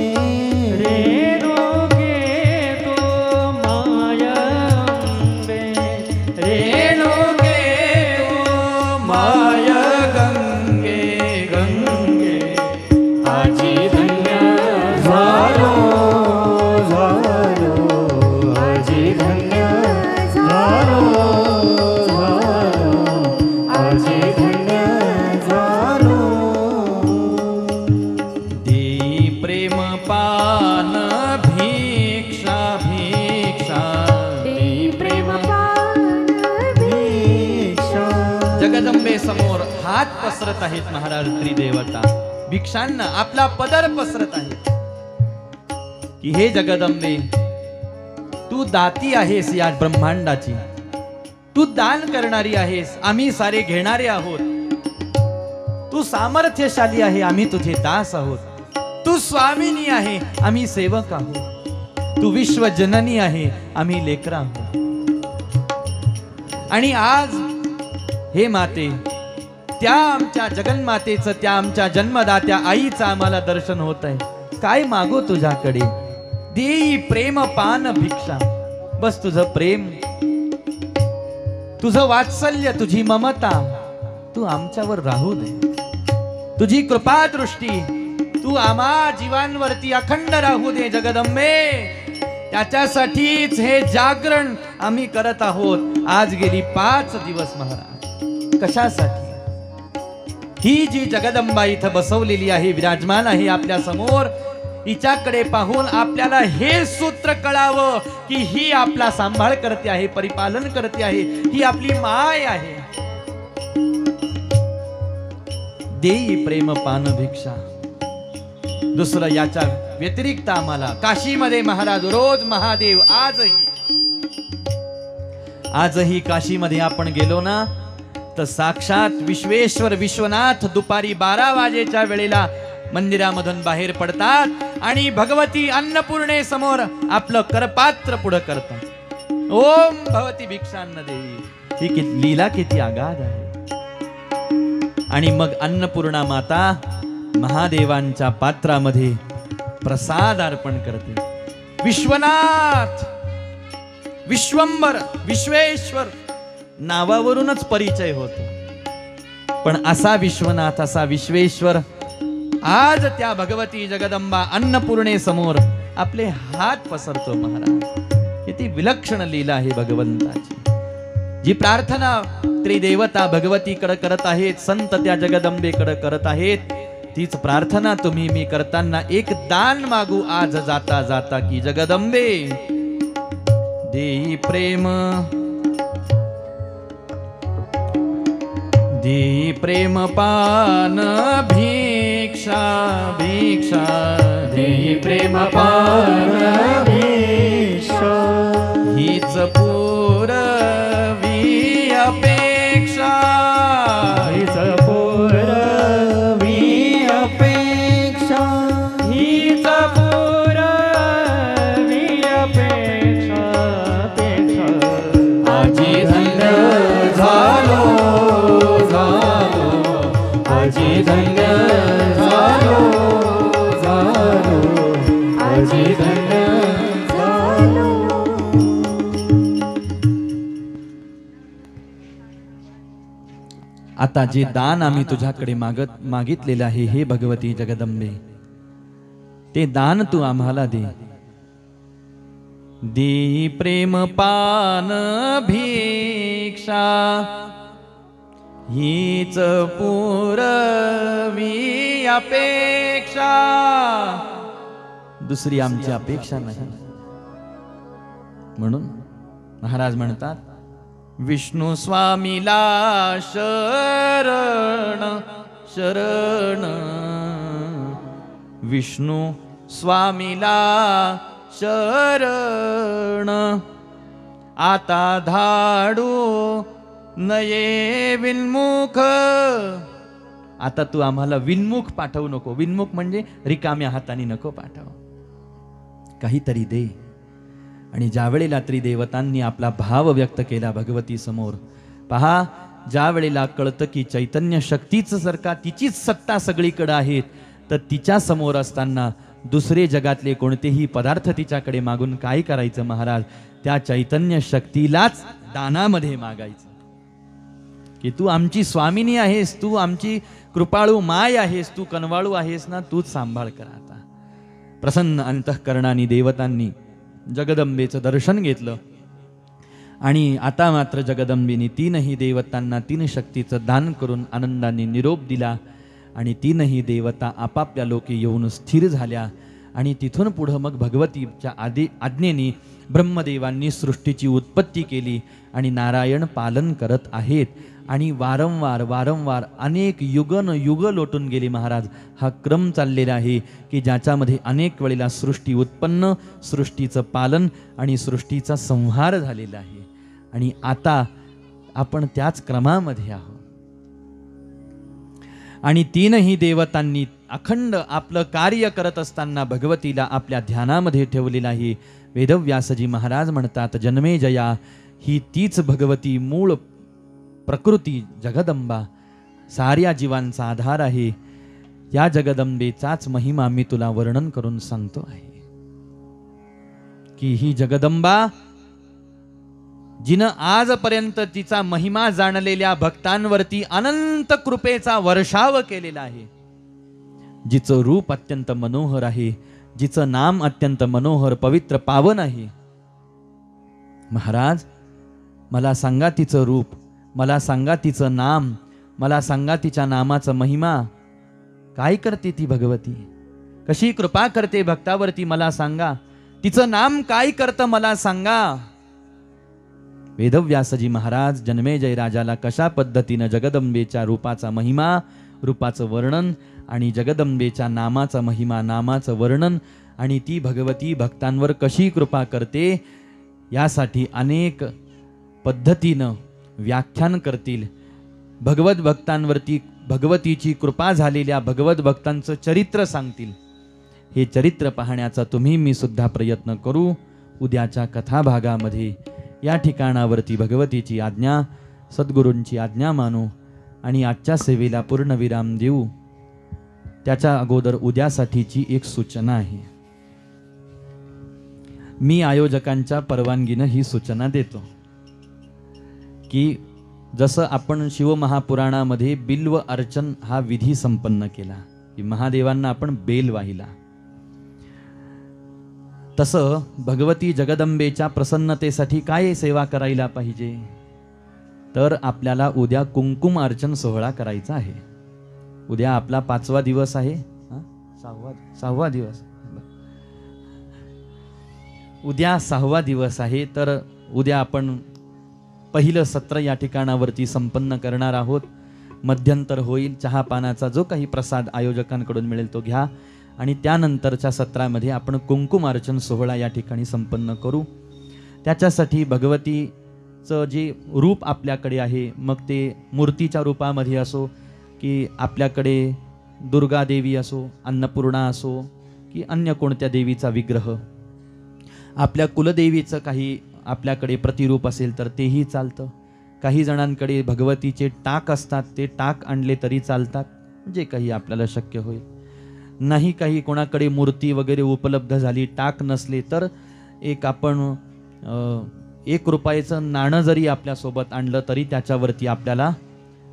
रेणुके तो माय अंबे, रेणुके ओ माय गंगे गंगे. आजी धन्य झालो झालो, आजी धन्य झालो झालो, आजी धन्य झालो. देई प्रेम पान भिक्षा भिक्षा, देई प्रेम भिक्षा. जगदंबे समोर हात पसरत आहेत महाराज त्रिदेवता. भिक्षांना आपला पदर पसरत आहेत की हे जगदंबे, तू दाती आहेस या ब्रह्मांडाची, तू दान करणारी आहेस, आम्ही सारे घेणारे आहोत. तू सामर्थ्यशाली आहे, आम्ही तुझे दास आहोत. तू स्वामिनी आहे, आम्ही सेवक आहोत. तू विश्वजननी आहे, आम्ही लेकरं आहोत. आणि आज हे माते, त्या आमच्या जगन्मातेचं, त्या आमच्या जन्मदात्या आईचं आम्हाला दर्शन होत आहे. काय मागू तुझ्याकडे? देई प्रेम पान भिक्षा. बस तुझं प्रेम, तुझं वात्सल्य, तुझी ममता तू आमच्यावर राहू दे. तुझी कृपा दृष्टी तू आम्हा जीवांवरती अखंड राहू दे जगदंबे. त्याच्यासाठीच हे जागरण आम्ही करत आहोत. आज गेली 5 दिवस महाराज. कशासाठी? ही जी जगदंबा इथं बसवलेली आहे, विराजमान आहे आपल्या समोर, हिच्याकडे पाहून आपल्याला हे सूत्र कळावं की ही आपला सांभाळ करते आहे, परिपालन करते आहे, ही आपली माय आहे. देई प्रेम पान भिक्षा. दुसरं याच्या व्यतिरिक्त आम्हाला काशीमध्ये महाराज रोज महादेव आजही काशीमध्ये आपण गेलो ना तर साक्षात विश्वेश्वर विश्वनाथ दुपारी 12 वाजेच्या वेळेला मंदिरामधून बाहेर पडतात आणि भगवती अन्नपूर्णे समोर आपलं करपात्र पुढं करतात. ओम भवती भिक्षान्न देई. ही लीला किती आगाध आहे. आणि मग अन्नपूर्णा माता महादेवांच्या पात्रामध्ये प्रसाद अर्पण करते. विश्वनाथ, विश्वंभर, विश्वेश्वर नावावरूनच परिचय होतो. पण असा विश्वनाथ, असा विश्वेश्वर आज त्या भगवती जगदंबा अन्नपूर्णे समोर आपले हात पसरतो. महाराज, किती विलक्षण लीला आहे भगवंताची. जी प्रार्थना त्रिदेवता भगवतीकडे करत आहेत, संत त्या जगदंबेकडे करत आहेत, तीच प्रार्थना तुम्ही मी करताना एक दान मागू आज जाता जाता की जगदंबे देई प्रेम, देई प्रेम पान भिक्षा भिक्षा, देई प्रेम पान भिक्षा. हीच पूरवी अपेक्षा, हीच पूरवी अपेक्षा, हीच पूरवी अपेक्षा. आजी धन्य झालो झालो, आजी धन्य झालो झालो, आजी धन्य झालो. आता जे दान आम्ही तुझ्याकडे मागितलेलं आहे हे भगवती जगदंबे, ते दान तू आम्हाला दे. देई प्रेम पान भिक्षा, हीच पूरवी अपेक्षा. दुसरी आमची अपेक्षा नाही. म्हणून महाराज म्हणतात, विष्णू स्वामीला शरण शरण, विष्णू स्वामीला शरण. आता धाडू नये विन्मुख. आता तू आम्हाला विन्मुख पाठवू नको. विन्मुख म्हणजे रिकाम्या हाताने नको पाठव, काहीतरी दे. आणि ज्या वेळेला त्रिदेवतांनी आपला भाव व्यक्त केला भगवती समोर, पहा, ज्या वेळेला कळतं की चैतन्य शक्तीच जर का तिचीच सत्ता सगळीकडे आहेत, तर तिच्या समोर असताना दुसरे जगातले कोणतेही पदार्थ तिच्याकडे मागून काय करायचं महाराज? त्या चैतन्य शक्तीलाच दानामध्ये मागायचं की तू आमची स्वामिनी आहेस, तू आमची कृपाळू माय आहेस, तू कनवाळू आहेस ना, तूच सांभाळ कर. आता प्रसन्न अंतःकरणाने देवतांनी जगदंबेचं दर्शन घेतलं आणि आता मात्र जगदंबेने तीनही देवतांना तीन शक्तीचं दान करून आनंदाने निरोप दिला आणि तीनही देवता आपापल्या लोकी येऊन स्थिर झाल्या. आणि तिथून पुढं मग भगवतीच्या आज्ञेने ब्रह्मदेवांनी सृष्टीची उत्पत्ती केली आणि नारायण पालन करत आहेत. आणि वारंवार वारंवार अनेक युगन युग लोटून गेली महाराज. हा क्रम चाललेला आहे की ज्याच्यामध्ये अनेक वेळेला सृष्टी उत्पन्न, सृष्टीचं पालन आणि सृष्टीचा संहार झालेला आहे. आणि आता आपण त्याच क्रमामध्ये आहोत. आणि तीनही देवतांनी अखंड आपलं कार्य करत असताना भगवतीला आपल्या ध्यानामध्ये ठेवलेलं आहे. वेदव्यासजी महाराज म्हणतात, जन्मेजया ही तीच भगवती, मूळ प्रकृती जगदंबा, साऱ्या जीवांचा आधार आहे. या जगदंबेचाच महिमा मी तुला वर्णन करून सांगतो आहे की ही जगदंबा जिनं आजपर्यंत तिचा महिमा जाणलेल्या भक्तांवरती अनंत कृपेचा वर्षाव केलेला आहे, जिचं रूप अत्यंत मनोहर आहे, जिचं नाम अत्यंत मनोहर पवित्र पावन आहे. महाराज, मला सांगा तिचं रूप, मला सांगा तिचं नाम, मला सांगा तिच्या नामाचं महिमा. काय करते ती भगवती, कशी कृपा करते भक्तावरती, मला सांगा. तिचं नाम काय करतं मला सांगा. वेदव्यासजी महाराज जन्मेजय राजाला कशा पद्धतीनं जगदंबेच्या रूपाचा महिमा रूपाचं वर्णन आणि जगदंबेच्या नामाचा महिमा, नामाचं वर्णन आणि ती भगवती भक्तांवर कशी कृपा करते यासाठी अनेक पद्धतीनं व्याख्यान करतील. भगवत भक्तांवरती भगवतीची कृपा झालेल्या भगवत भक्तांचं चरित्र सांगतील. हे चरित्र पाहण्याचा तुम्ही मी सुद्धा प्रयत्न करू. उद्याच्या कथाभागामध्ये या ठिकाणावरती भगवतीची आज्ञा, सद्गुरूंची आज्ञा मानू आणि आजच्या सेवेला पूर्णविराम देऊ. त्याच्या अगोदर उद्यासाठीची एक सूचना आहे. मी आयोजकांच्या परवानगीनं ही सूचना देतो की जसं आपण शिवमहापुराणामध्ये बिल्व अर्चन हा विधी संपन्न केला की महादेवांना आपण बेल वाहिला, तसं भगवती जगदंबेच्या प्रसन्नतेसाठी काय सेवा करायला पाहिजे, तर आपल्याला उद्या कुंकुम अर्चन सोहळा करायचा आहे. उद्या आपला 5वा दिवस आहे, 6वा दिवस, उद्या 6वा दिवस आहे. तर उद्या आपण पहिलं सत्र या ठिकाणावरती संपन्न करणार आहोत. मध्यंतर होईल. चहा पानाचा जो काही प्रसाद आयोजकांकडून मिळेल तो घ्या आणि त्यानंतरच्या सत्रामध्ये आपण कुंकुम अर्चन सोहळा या ठिकाणी संपन्न करू. त्याच्यासाठी भगवतीचं जे रूप आपल्याकडे आहे, मग ते मूर्तीच्या रूपामध्ये असो की आपल्याकडे दुर्गा देवी असो, अन्नपूर्णा असो की अन्य कोणत्या देवीचा विग्रह, आपल्या कुलदेवीचं काही आपल्याकडे प्रतिरूप असेल तर तेही चालतं. काही जणांकडे भगवतीचे टाक असतात, ते टाक आणले तरी चालतात, जे काही आपल्याला शक्य होईल. नाही काही कोणाकडे मूर्ती वगैरे उपलब्ध झाली, टाक नसले तर एक आपण 1 रुपयाचं नाणं जरी आपल्यासोबत आणलं तरी त्याच्यावरती आपल्याला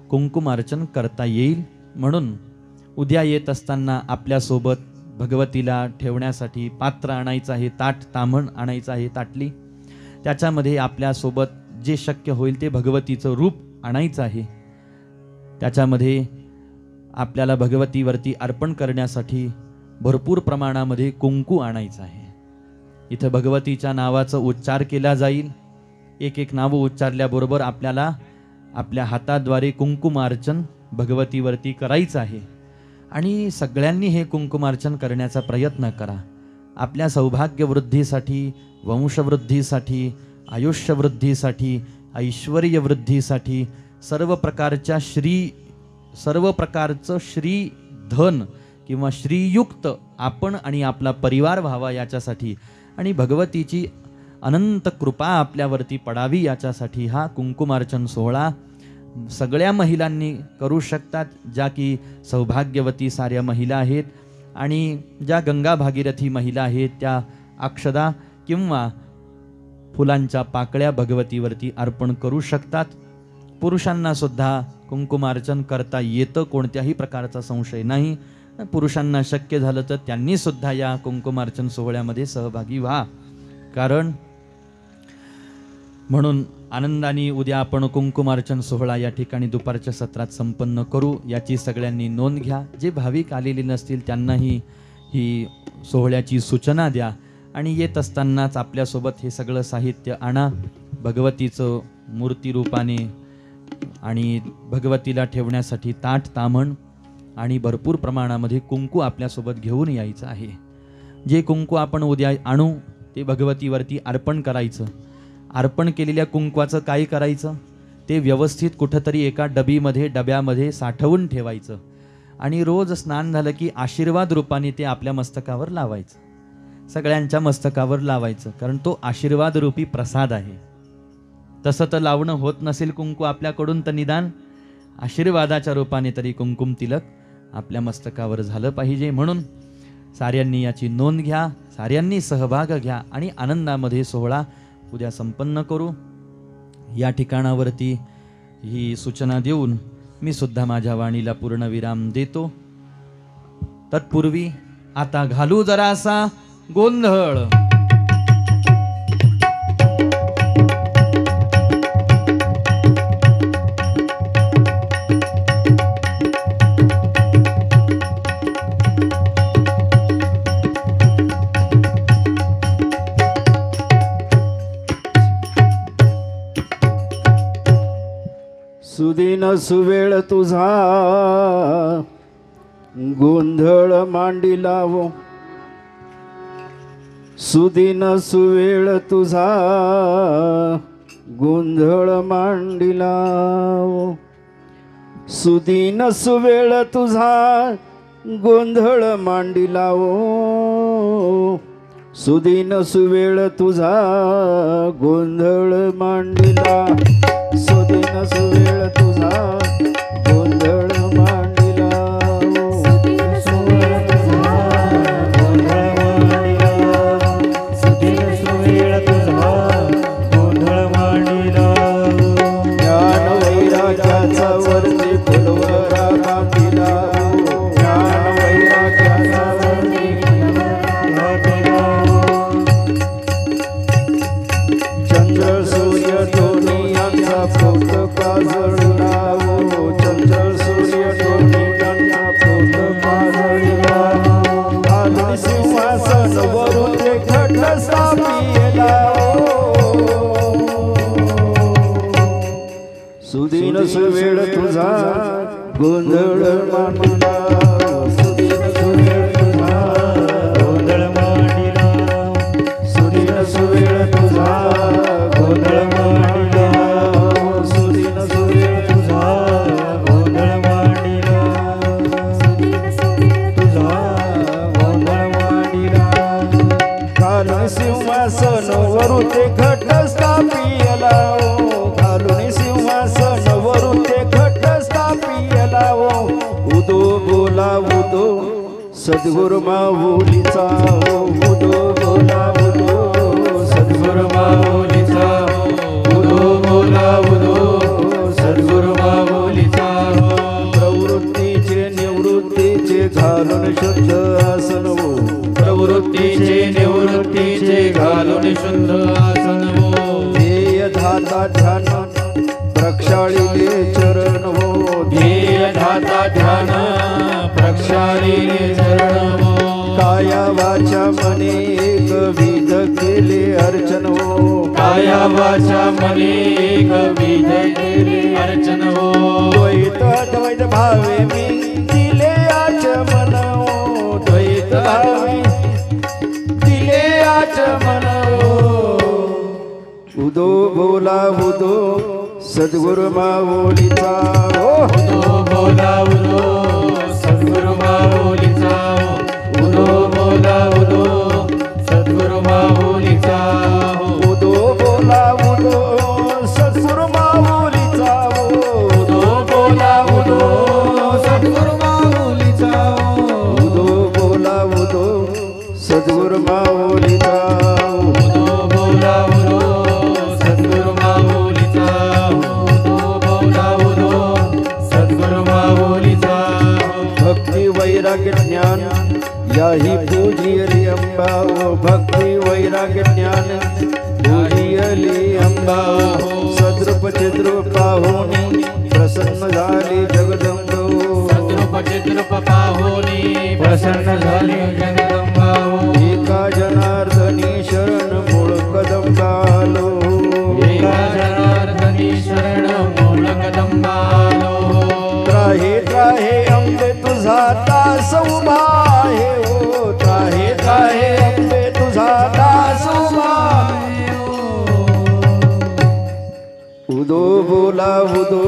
कुंकुम अर्चन करता येईल. म्हणून उद्या येत असताना आपल्यासोबत भगवतीला ठेवण्यासाठी पात्र आणायचं आहे, ताट ताम्हण आणायचं आहे, ताटली. त्याच्यामध्ये आपल्यासोबत जे शक्य होईल ते भगवतीचं रूप आणायचं आहे. त्याच्यामध्ये आपल्याला भगवतीवरती अर्पण करण्यासाठी भरपूर प्रमाणामध्ये कुंकू आणायचं आहे. इथं भगवतीच्या नावाचा उच्चार केला जाईल. एक एक नावं उच्चारल्याबरोबर आपल्याला आपल्या हाताद्वारे कुंकुमार्चन भगवतीवरती करायचं आहे. आणि सगळ्यांनी हे कुंकुमार्चन करण्याचा प्रयत्न करा. आपल्या सौभाग्यवृद्धीसाठी, वंशवृद्धीसाठी, आयुष्यवृद्धीसाठी, ऐश्वर्यवृद्धीसाठी, सर्व प्रकारचं श्री धन किंवा श्रीयुक्त आपण आणि आपला परिवार व्हावा याच्यासाठी आणि भगवतीची अनंत कृपा आपल्यावरती पडावी याच्यासाठी हा कुंकुमार्चन सोहळा सगळ्या महिलांनी करू शकतात. ज्या की सौभाग्यवती साऱ्या महिला आहेत आणि ज्या गंगा भागीरथी महिला आहेत त्या अक्षदा किंवा फुलांच्या पाकळ्या भगवतीवरती अर्पण करू शकतात. पुरुषांना सुद्धा कुंकुमार्चन करता येतं, कोणत्याही प्रकारचा संशय नाही. पुरुषांना शक्य झालं तर त्यांनी सुद्धा या कुंकुमार्चन सोहळ्यामध्ये सहभागी व्हा. कारण म्हणून आनंदाने उद्या आपण कुंकुमार्चन सोहळा या ठिकाणी दुपारच्या सत्रात संपन्न करू. याची सगळ्यांनी नोंद घ्या. जे भाविक आलेले नसतील त्यांनाही ही सोहळ्याची सूचना द्या आणि येत असतानाच आपल्यासोबत हे सगळं साहित्य आणा. भगवतीचं मूर्ती रूपाने आणि भगवतीला ठेवण्यासाठी ताट ताम्हण आणि भरपूर प्रमाणामध्ये कुंकू आपल्यासोबत घेऊन यायचं आहे. जे कुंकू आपण उद्या आणू ते भगवतीवरती अर्पण करायचं. अर्पण केलेल्या कुंकवाचं काय करायचं, ते व्यवस्थित कुठंतरी एका डब्यामध्ये साठवून ठेवायचं आणि रोज स्नान झालं की आशीर्वाद रूपाने ते आपल्या मस्तकावर लावायचं. सगळ्यांच्या मस्तकावर लावायचं, कारण तो आशीर्वाद रूपी प्रसाद आहे. तसं तर लावणं होत नसेल कुंकू आपल्याकडून तर निदान आशीर्वादाच्या रूपाने तरी कुंकुम तिलक आपल्या मस्तकावर झालं पाहिजे. म्हणून साऱ्यांनी याची नोंद घ्या, साऱ्यांनी सहभाग घ्या आणि आनंदामध्ये सोहळा उद्या संपन्न करू. या ठिकाणावरती ही सूचना देऊन मी सुद्धा माझ्या वाणीला पूर्णविराम देतो. तत्पूर्वी आता घालू जरासा गोंधळ. सुदिन सुवेळ तुझा गोंधळ मांडिलावो सुदिन सुवेळ तुझा गोंधळ मांडिलावो सुदिन सुवेळ तुझा गोंधळ मांडिलावो सुदिन सुवेळ तुझा गोंधळ मांडिला सुदिन सुवेळ तुझा गोंधळ मांडिला सुदिन सुवेळ तुझा गोंधळ मांडिला सुदिन सुवेळ तुझा गोंधळ मांडिला ज्ञान वैराग्याचा वरती फुलवरा बांधिला ज्ञान वैराग्याचा वरती फुलवरा चंद्र सूर्य दोन्ही यांचा पोत काजळलावो चंद्र सूर्य दोन्ही यांचा पोत काजळलावो घालून सिंहासन वरून ते घट स्थापिलावो सुदिन सुवेळ तुझा गोंधळ मांडिला सुदिन सुवेळ तुझा गोंधळ मांडिला सुदिन सुवेळ तुझा गोंधळ मांडिला सुदिन सुवेळ तुझा गोंधळ मांडिला सुदिन सुवेळ तुझा गोंधळ मांडिला घालून सिंहासन वरून ते घट स्थापिलावो घालून सिंहासन वरून ते घट स्थापिलावो उदो बोला उदो सद्गुरु माऊलीचा उदो बोला उदो सद्गुरु माऊलीचा उदो बोला उदो सद्गुरु माऊलीचा प्रवृत्तीचे निवृत्तीचे घालून शुद्ध आसन प्रवृत्तीचे निवृत्तीचे घालून शुद्ध आसन ध्येय धाता ध्यान प्रक्षाळिले चरण हो ध्येय धाता ध्यान प्रक्षाळिले चरण हो काया वाचा मने एक विध केले अर्चन हो काया वाचा मने एक विध केले अर्चन हो द्वैत अद्वैत भावे मी दिले आचमन हो द्वैत भावे दिले आचमन हो उदो बोला उदो सद्गुरु माऊलीचा उदो बोला उदो सद्गुरु माऊलीचा उदो बोला उदो सद्गुरु माऊलीचा उदो बोला उदो सद्गुरु माऊलीचा उदो बोला उदो सद्गुरु माऊलीचा उदो बोला उदो सद्गुरु माऊलीचा उदो बोला उदो सद्गुरु माऊलीचा उदो बोला उदो सद्गुरु माऊलीचा भक्ती वैराग्य ज्ञान याही पूजियली अंबा भक्ती वैराग्य ज्ञान पूजियली अंबा सद्रूप चिद्रूप पाहुनी प्रसन्न झाली जगदंब सद्रूप चिद्रूप पाहुनी प्रसन्न झाली जगदंब एका जनार्दनी शरण मूळ कदंबालो एका जनार्दनी शरण मूळ कदंबालो त्राहे त्राहे अंबे तुझा दास उभा आहे ओ त्राहे त्राहे अंबे तुझा दास उभा आहे उदो बोला उदो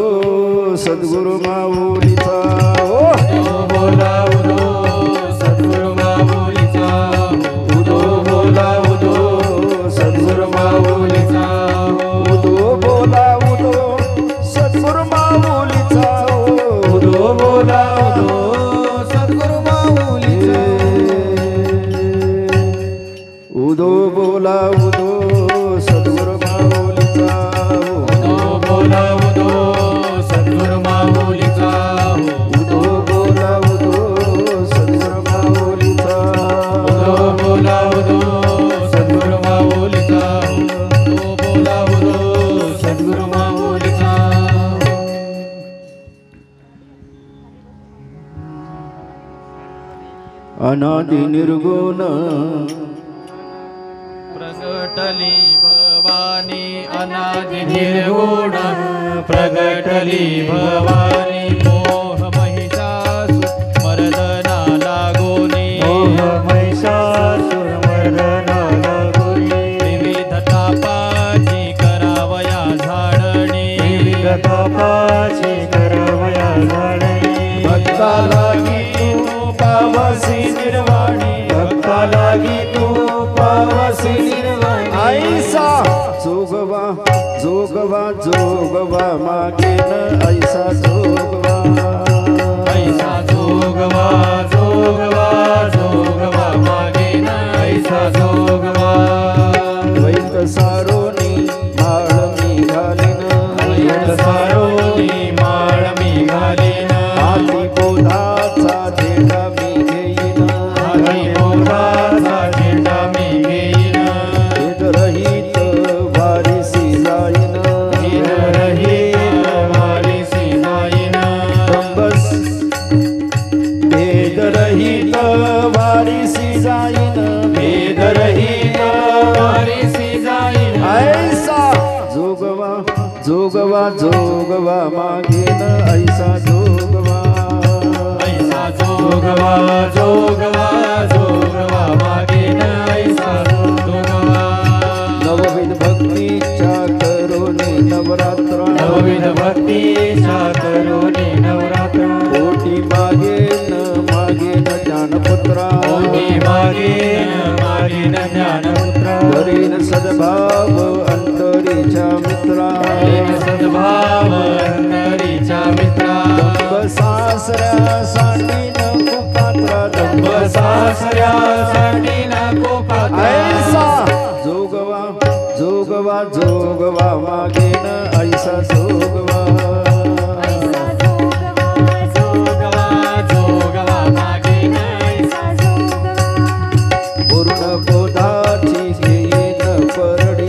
सद्गुरु माऊलीचा उदो बोला उदो सद्गुरु माऊलीचा उदो बोला उदो सद्गुरु माऊलीचा उदो बोला उदो सद्गुरु माऊलीचा उदो बोला उदो सद्गुरु माऊलीचा उदो बोला उदो सद्गुरु माऊलीचा उदो बोला उदो सद्गुरु माऊलीचा उदो बोला उदो सद्गुरु माऊलीचा उदो बोला उदो सद्गुरु माऊलीचा उदो बोला उदो सद्गुरु माऊलीचा अनादि निर्गुण प्रगटली भवानी अनादि निर्गुण प्रगटली भवानी मोह महिषासुर मर्दना लागोनी महिषासुर मर्दना लागोनी विविध तापाची करावया झाडणी विविध तापाची करावया झाडणी भक्ता लागी तू पावसी निर्वाणी भक्ता लागी तू पावसी निर्वाणी ऐसा जोगवा जोगवा जोगवा मागेन ऐसा जोगवा ऐसा जोगवा जोगवा जोगवा मागेन ऐसा जोगवा वैत सारोनी माळ मी घालीन वैत सारोनी माळ मी घालीन हाती बोधाचा झेंडा मी घेईन हाती बोधाचा झेंडा मी घेईन भेद रहित वारीसी जाईन भेद रहित वारीसी जाईन बस भेद रहित वारीसी जाईन भेद रहित वारीसी जाईन ऐसा जोगवा जोगवा जोगवा मागेन ऐसा जोगवा ऐसा जोगवा जोगवा जोगवा मागेन ऐसा जोगवा नवविध भक्तीच्या करोनी नवरात्र नवविध भक्तीच्या करोनी नवरात्र कोटी मागेन मागेन ज्ञानपुत्रा कोटी मागेन मागेन ज्ञानपुत्रा करीन सद्भाव अंतरीच्या मित्रा एक सद्भाव अंतरीच्या मित्रा दंब सासऱ्यासाठी नको पात्रा दंब सासऱ्यासाठी नको पात्रा ऐसा जोगवा जोगवा जोगवा मागेन ऐसा जोगवा जोगवा जोगवा मागेन ऐसा पूर्ण बोधाची घेईन परडी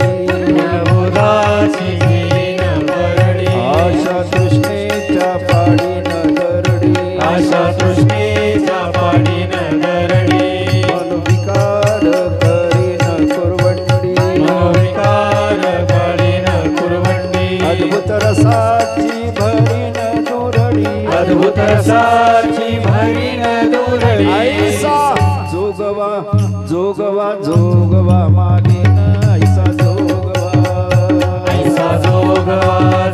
बोधाची घेईन परडी आशा तृष्णेच्या पाडीन दरडी आशा तृष्णेच्या पाडीन दरडी मनोविकार करीन कुरवंडी मनोविकार करीन कुरवंडी अद्भुत रसाची भरीन दुरडी अद्भुत रसाची भरीन दुरडी ऐसा जोगवा जोगवा जोगवा मागेन ऐसा जोगवा ऐसा जोगवा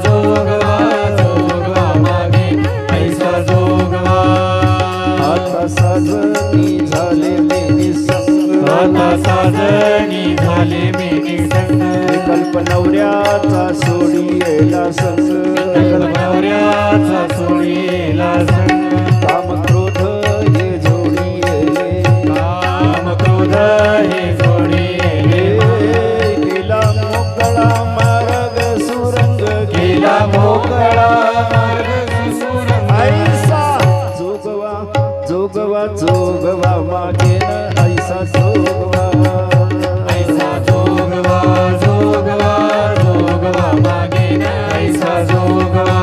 जोगवा जोगवा मागेन ऐसा जोगवा आता साजनी झाले मी संग आता साजणी झाले मी निसंग विकल्प नवऱ्याचा सोडी येला संग नवऱ्याचा सोडीला संग काम क्रोध हे जोडी येले काम क्रोध हे जोडी गेला मोकळा मार्ग सुरंग गेला मोकळा मार्ग सुरंग ऐसा जोगवा जोगवा जोगवा मागेन ऐसा जोगवा ऐसा जोगवा जोगवा जोगवा मागेन ऐसा जोगवा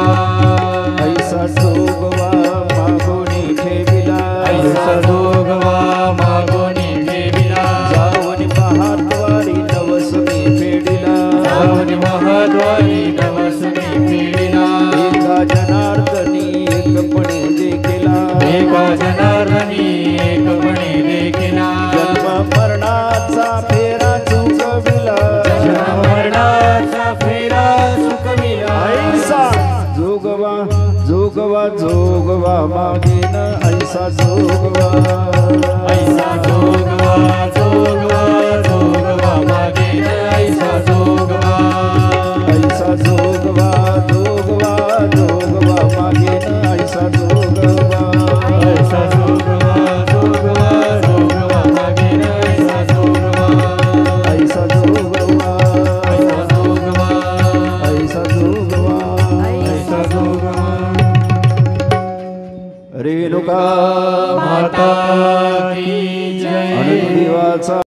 ऐसा जोगवा मागोनी ठेविला ऐसा जोगवा मागोनी ठेविला जाऊन महाद्वारी नवसुनी फेडिला जाऊन महाद्वारी नवसुनी फेडिला एका जनार्दनी एकपणे देखिला एका जनार्दनी एकपणे देखिला जन्म मरणाचा फेरा चुकविला जन्म मरणाचा फेरा चुकविला ऐसा जोगवा जोगवा जोगवा मागेन ऐसा जोगवा